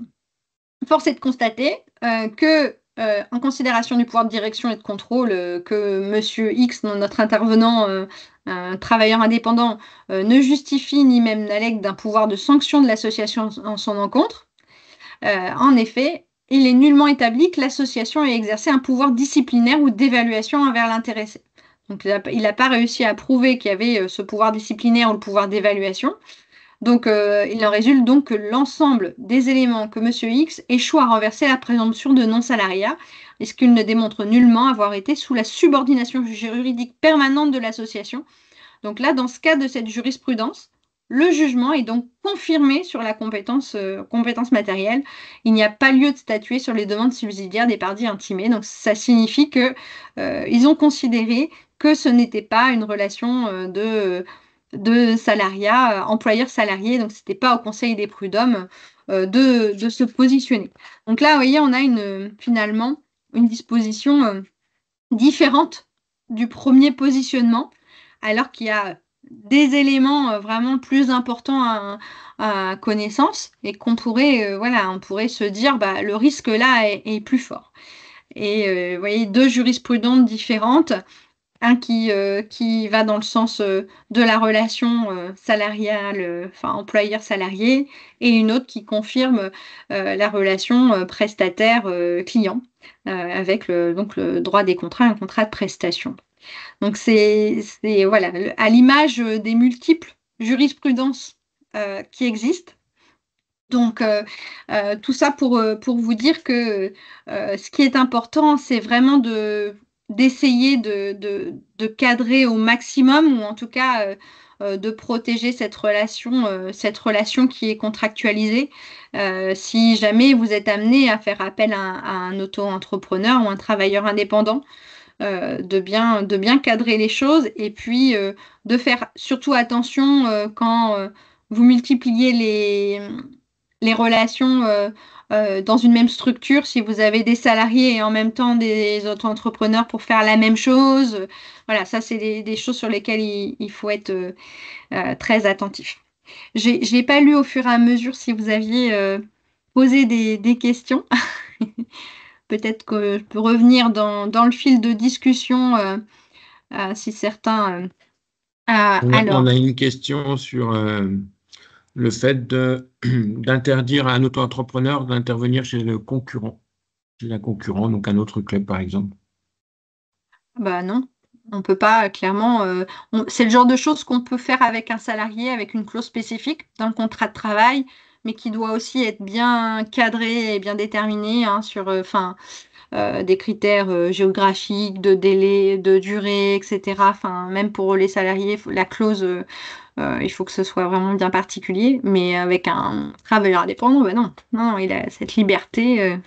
force est de constater que, en considération du pouvoir de direction et de contrôle que Monsieur X, notre intervenant travailleur indépendant, ne justifie ni même n'allègue d'un pouvoir de sanction de l'association en son encontre, en effet, il est nullement établi que l'association ait exercé un pouvoir disciplinaire ou d'évaluation envers l'intéressé. Donc, il n'a pas réussi à prouver qu'il y avait ce pouvoir disciplinaire ou le pouvoir d'évaluation. Donc, il en résulte donc que l'ensemble des éléments que M. X échoue à renverser la présomption de non-salariat, et ce qu'il ne démontre nullement avoir été sous la subordination juridique permanente de l'association. Donc là, dans ce cas de cette jurisprudence, le jugement est donc confirmé sur la compétence matérielle. Il n'y a pas lieu de statuer sur les demandes subsidiaires des parties intimées. Donc, ça signifie qu'ils ont considéré que ce n'était pas une relation de salariat, employeur-salarié, donc ce n'était pas au Conseil des prud'hommes de se positionner. Donc là, vous voyez, on a finalement une disposition différente du premier positionnement, alors qu'il y a des éléments vraiment plus importants à connaissance et qu'on pourrait, on pourrait se dire, bah, le risque là est plus fort. Et vous voyez, deux jurisprudences différentes. Un qui va dans le sens de la relation salariale, employeur-salarié, et une autre qui confirme la relation prestataire-client avec le droit des contrats, un contrat de prestation. Donc c'est voilà, à l'image des multiples jurisprudences qui existent. Donc, tout ça pour vous dire que ce qui est important, c'est vraiment d'essayer de cadrer au maximum, ou en tout cas de protéger cette relation qui est contractualisée. Si jamais vous êtes amené à faire appel à un auto-entrepreneur ou un travailleur indépendant, de bien cadrer les choses, et puis de faire surtout attention quand vous multipliez les relations dans une même structure, si vous avez des salariés et en même temps des auto-entrepreneurs pour faire la même chose. Voilà, ça, c'est des choses sur lesquelles il faut être très attentif. Je n'ai pas lu au fur et à mesure si vous aviez posé des questions. Peut-être que je peux revenir dans le fil de discussion si certains... On a une question sur le fait d'interdire à un auto-entrepreneur d'intervenir chez le concurrent, donc un autre club par exemple. Bah non, on ne peut pas, clairement. C'est le genre de choses qu'on peut faire avec un salarié, avec une clause spécifique dans le contrat de travail, mais qui doit aussi être bien cadré et bien déterminé sur des critères géographiques, de délai, de durée, etc. Même pour les salariés, la clause, il faut que ce soit vraiment bien particulier. Mais avec un travailleur indépendant, bah non, il a cette liberté.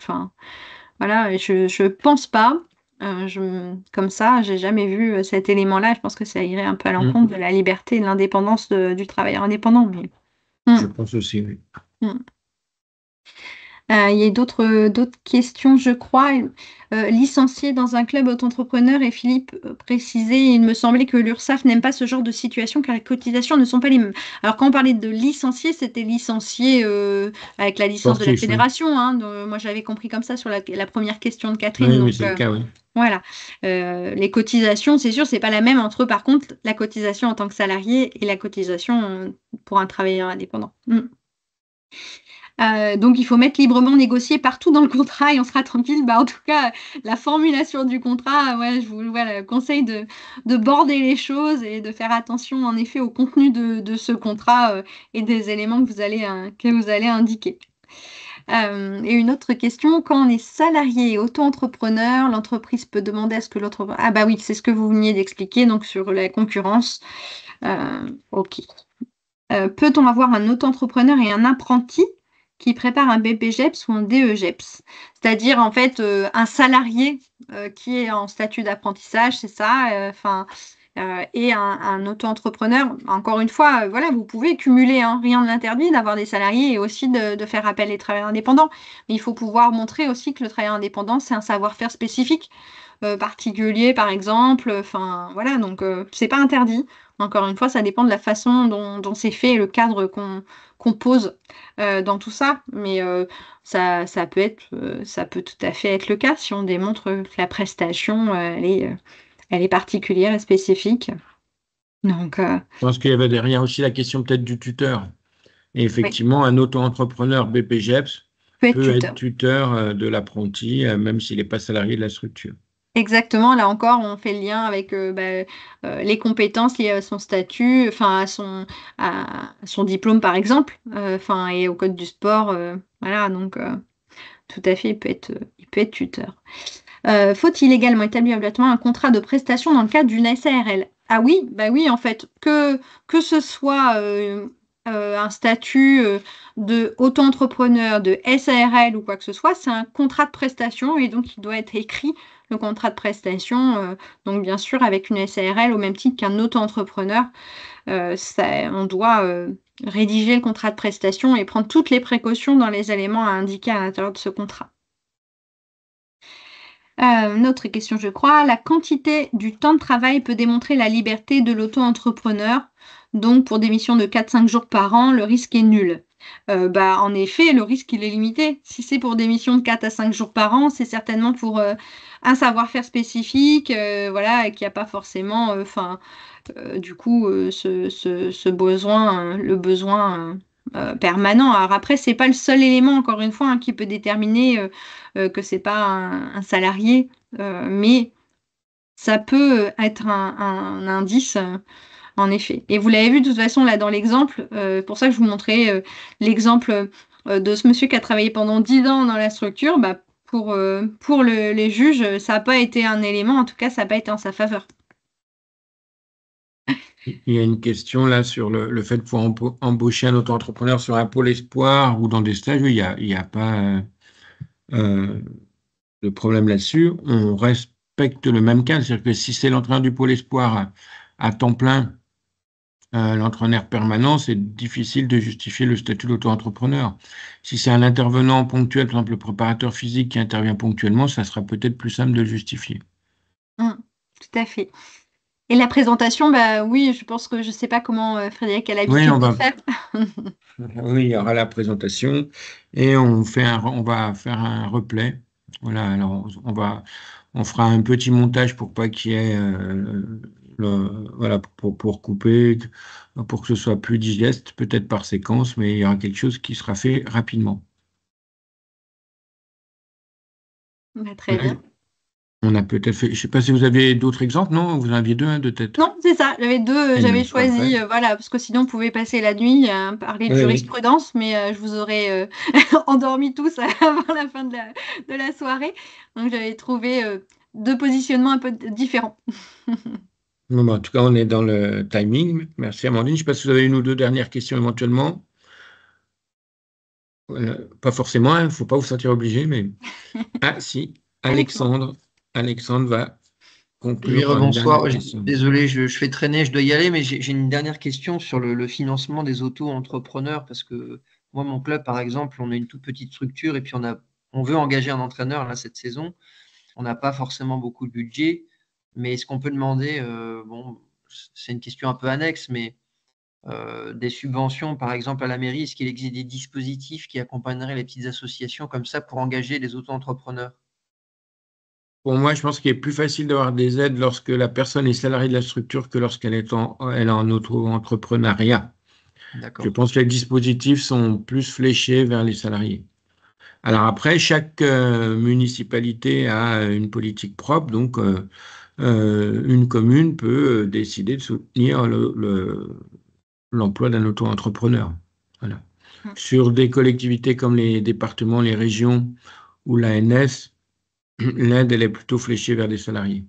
Voilà, je pense pas. Comme ça, j'ai jamais vu cet élément-là. Je pense que ça irait un peu à l'encontre de la liberté et de l'indépendance du travailleur indépendant. Mais... Je pense aussi, oui. Il y a d'autres questions, je crois. Licencié dans un club auto-entrepreneur, et Philippe précisait, il me semblait que l'URSSAF n'aime pas ce genre de situation car les cotisations ne sont pas les mêmes. Alors quand on parlait de licencié, c'était licencié avec la licence de la fédération. Oui. Moi j'avais compris comme ça sur la première question de Catherine. Oui, c'est le cas, oui. Voilà. Les cotisations, c'est sûr, c'est pas la même entre, par contre, la cotisation en tant que salarié et la cotisation pour un travailleur indépendant. Donc, il faut mettre librement négocié partout dans le contrat et on sera tranquille. En tout cas, la formulation du contrat, je vous conseille de border les choses et de faire attention, en effet, au contenu de ce contrat et des éléments que vous allez indiquer. Et une autre question, quand on est salarié et auto-entrepreneur, l'entreprise peut demander à ce que l'autre... Ah bah oui, c'est ce que vous veniez d'expliquer, donc sur la concurrence. Ok. Peut-on avoir un auto-entrepreneur et un apprenti qui prépare un BPGEPS ou un DEGEPS? C'est-à-dire, en fait, un salarié qui est en statut d'apprentissage, c'est ça, et un auto-entrepreneur. Encore une fois, vous pouvez cumuler, hein, rien ne l'interdit d'avoir des salariés et aussi de faire appel aux travailleurs indépendants. Mais il faut pouvoir montrer aussi que le travail indépendant, c'est un savoir-faire spécifique, particulier, par exemple. Donc c'est pas interdit. Encore une fois, ça dépend de la façon dont c'est fait et le cadre qu'on pose dans tout ça. Mais ça peut tout à fait être le cas si on démontre que la prestation, elle est particulière et spécifique. Donc, Je pense qu'il y avait derrière aussi la question peut-être du tuteur. Et effectivement, un auto-entrepreneur BPGEPS peut être tuteur de l'apprenti, même s'il n'est pas salarié de la structure. Exactement, là encore, on fait le lien avec les compétences liées à son statut, à son diplôme par exemple, et au code du sport. Donc tout à fait, il peut être tuteur. Faut-il également établir obligatoirement un contrat de prestation dans le cadre d'une SARL? Ah oui, en fait, que ce soit un statut de auto-entrepreneur, de SARL ou quoi que ce soit, c'est un contrat de prestation et donc il doit être écrit, le contrat de prestation, donc bien sûr avec une SARL au même titre qu'un auto-entrepreneur. On doit rédiger le contrat de prestation et prendre toutes les précautions dans les éléments à indiquer à l'intérieur de ce contrat. Une autre question, je crois. La quantité du temps de travail peut démontrer la liberté de l'auto-entrepreneur. Donc, pour des missions de 4-5 jours par an, le risque est nul. En effet, le risque, il est limité. Si c'est pour des missions de 4 à 5 jours par an, c'est certainement pour un savoir-faire spécifique, et qu'il n'y a pas forcément, ce besoin, le besoin permanent. Alors après, c'est pas le seul élément, encore une fois, qui peut déterminer que c'est pas un salarié, mais ça peut être un indice, en effet. Et vous l'avez vu de toute façon là dans l'exemple, pour ça que je vous montrais l'exemple de ce monsieur qui a travaillé pendant 10 ans dans la structure. Pour les juges, ça n'a pas été un élément, en tout cas, ça n'a pas été en sa faveur. Il y a une question là sur le fait de pouvoir embaucher un auto-entrepreneur sur un pôle espoir ou dans des stages. Il n'y a pas de problème là-dessus. On respecte le même cadre. C'est-à-dire que si c'est l'entraîneur du pôle espoir à temps plein, l'entraîneur permanent, c'est difficile de justifier le statut d'auto-entrepreneur. Si c'est un intervenant ponctuel, par exemple le préparateur physique qui intervient ponctuellement, ça sera peut-être plus simple de le justifier. Tout à fait. Et la présentation, oui, je pense que je ne sais pas comment Frédéric a l'habitude de faire. Oui, il y aura la présentation et on va faire un replay. Voilà, alors on fera un petit montage pour pas qu'il y ait pour couper, pour que ce soit plus digeste, peut-être par séquence, mais il y aura quelque chose qui sera fait rapidement. Très bien. On a peut-être fait, je ne sais pas si vous aviez d'autres exemples, non? Vous en aviez deux, de tête? Non, c'est ça, j'avais choisi, parce que sinon on pouvait passer la nuit à parler de jurisprudence, mais je vous aurais endormis tous avant la fin de la soirée. Donc j'avais trouvé deux positionnements un peu différents. En tout cas, on est dans le timing. Merci Amandine. Je ne sais pas si vous avez une ou deux dernières questions éventuellement. Pas forcément, il ne faut pas vous sentir obligé, mais... Ah si, Alexandre va conclure. Oui, bonsoir. Désolé, je fais traîner, je dois y aller, mais j'ai une dernière question sur le financement des auto-entrepreneurs, parce que moi, mon club, par exemple, on a une toute petite structure et puis on veut engager un entraîneur là, cette saison. On n'a pas forcément beaucoup de budget, mais est-ce qu'on peut demander, c'est une question un peu annexe, mais des subventions, par exemple, à la mairie, est-ce qu'il existe des dispositifs qui accompagneraient les petites associations comme ça pour engager les auto-entrepreneurs? Pour moi, je pense qu'il est plus facile d'avoir des aides lorsque la personne est salariée de la structure que lorsqu'elle est en auto-entrepreneuriat. Je pense que les dispositifs sont plus fléchés vers les salariés. Alors après, chaque municipalité a une politique propre, donc une commune peut décider de soutenir l'emploi d'un auto-entrepreneur. Voilà. Sur des collectivités comme les départements, les régions ou l'ANS, l'aide, elle est plutôt fléchée vers des salariés.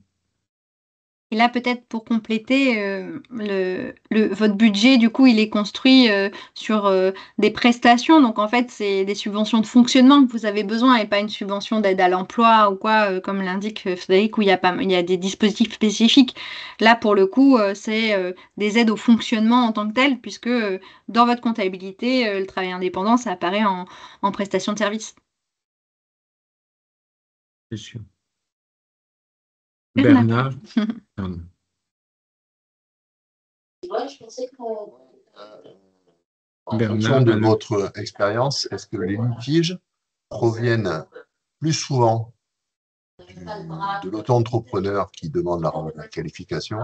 Et là, peut-être pour compléter, votre budget, du coup, il est construit sur des prestations. Donc, en fait, c'est des subventions de fonctionnement que vous avez besoin et pas une subvention d'aide à l'emploi ou quoi, comme l'indique Frédéric, où il y a des dispositifs spécifiques. Là, pour le coup, c'est des aides au fonctionnement en tant que tel, puisque dans votre comptabilité, le travail indépendant, ça apparaît en prestation de service. C'est sûr. Bernard. Pardon. En fonction de votre expérience, est-ce que les litiges proviennent plus souvent de l'auto-entrepreneur qui demande la qualification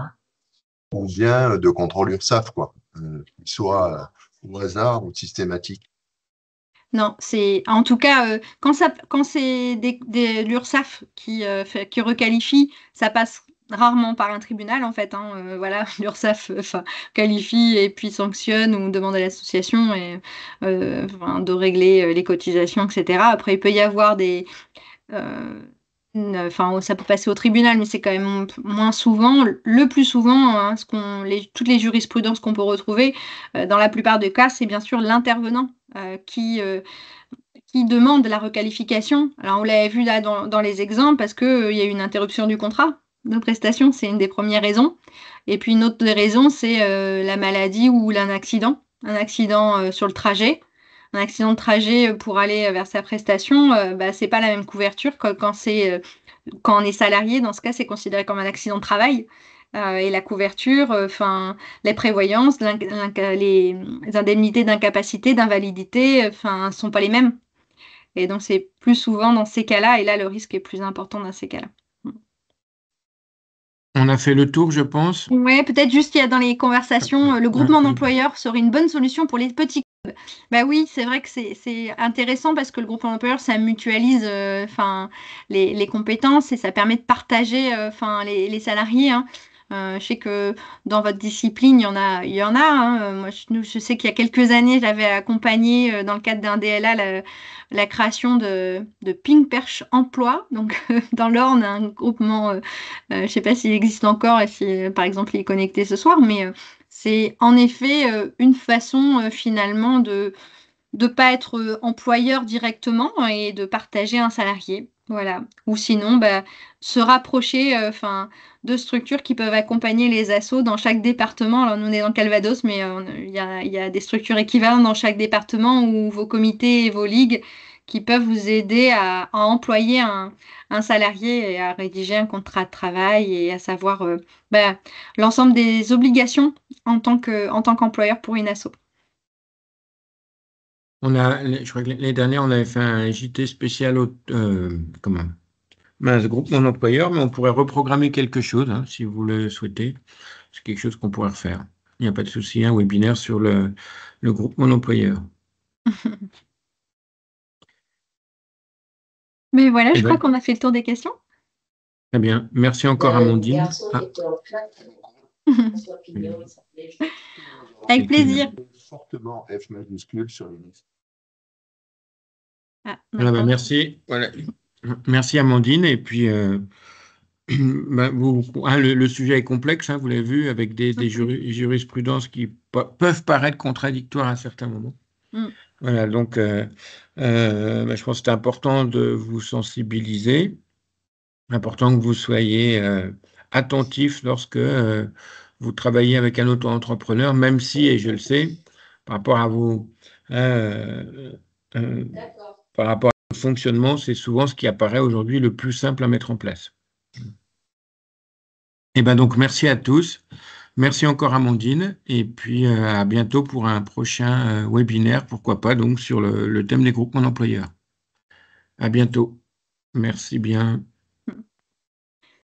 ou bien de contrôle URSSAF, quoi, qu'il soit au hasard ou systématique? Non, c'est en tout cas quand c'est l'URSSAF qui requalifie, ça passe rarement par un tribunal en fait. Voilà, l'URSSAF qualifie et puis sanctionne ou demande à l'association de régler les cotisations, etc. Après, il peut y avoir ça peut passer au tribunal, mais c'est quand même moins souvent. Le plus souvent, toutes les jurisprudences qu'on peut retrouver, dans la plupart des cas, c'est bien sûr l'intervenant qui demande la requalification. Alors, on l'avait vu là dans les exemples parce qu'il y a eu une interruption du contrat de prestation, c'est une des premières raisons. Et puis, une autre des raisons, c'est la maladie ou un accident sur le trajet. Un accident de trajet pour aller vers sa prestation, c'est pas la même couverture que quand on est salarié. Dans ce cas, c'est considéré comme un accident de travail. Et la couverture, les prévoyances, les indemnités d'incapacité, d'invalidité, sont pas les mêmes. Et donc, c'est plus souvent dans ces cas-là, et là, le risque est plus important dans ces cas-là. On a fait le tour, je pense. Oui, peut-être juste il y a dans les conversations, le groupement d'employeurs serait une bonne solution pour les petits clubs. Bah oui, c'est vrai que c'est intéressant parce que le groupement d'employeurs, ça mutualise les compétences et ça permet de partager les salariés. Je sais que dans votre discipline, il y en a. Moi, je sais qu'il y a quelques années, j'avais accompagné dans le cadre d'un DLA la création de Ping Perche Emploi. Donc, dans l'Orne, un groupement, je ne sais pas s'il existe encore et si, par exemple, il est connecté ce soir, mais c'est en effet une façon finalement de ne pas être employeur directement et de partager un salarié. Voilà. Ou sinon, se rapprocher de structures qui peuvent accompagner les assos dans chaque département. Alors, nous, on est dans le Calvados, mais il y a des structures équivalentes dans chaque département ou vos comités et vos ligues qui peuvent vous aider à employer un salarié et à rédiger un contrat de travail et à savoir l'ensemble des obligations en tant qu'employeur pour une asso. Je crois que l'année dernière, on avait fait un JT spécial groupement d'employeurs, mais on pourrait reprogrammer quelque chose, si vous le souhaitez. C'est quelque chose qu'on pourrait refaire. Il n'y a pas de souci, un webinaire sur le groupement d'employeurs. Mais voilà, je crois qu'on a fait le tour des questions. Très bien. Merci encore, Amandine. Avec plaisir. Fortement F majuscule sur les listes. Merci. Voilà. Merci, Amandine. Et puis, le sujet est complexe, vous l'avez vu, avec des jurisprudences qui peuvent paraître contradictoires à certains moments. Voilà, donc je pense que c'est important de vous sensibiliser, important que vous soyez attentif lorsque vous travaillez avec un auto-entrepreneur, même si, et je le sais, par rapport à vous, par rapport à votre fonctionnement, c'est souvent ce qui apparaît aujourd'hui le plus simple à mettre en place. Et donc, merci à tous. Merci encore, Amandine. Et puis, à bientôt pour un prochain webinaire, pourquoi pas, donc, sur le thème des groupements d'employeurs. À bientôt. Merci bien.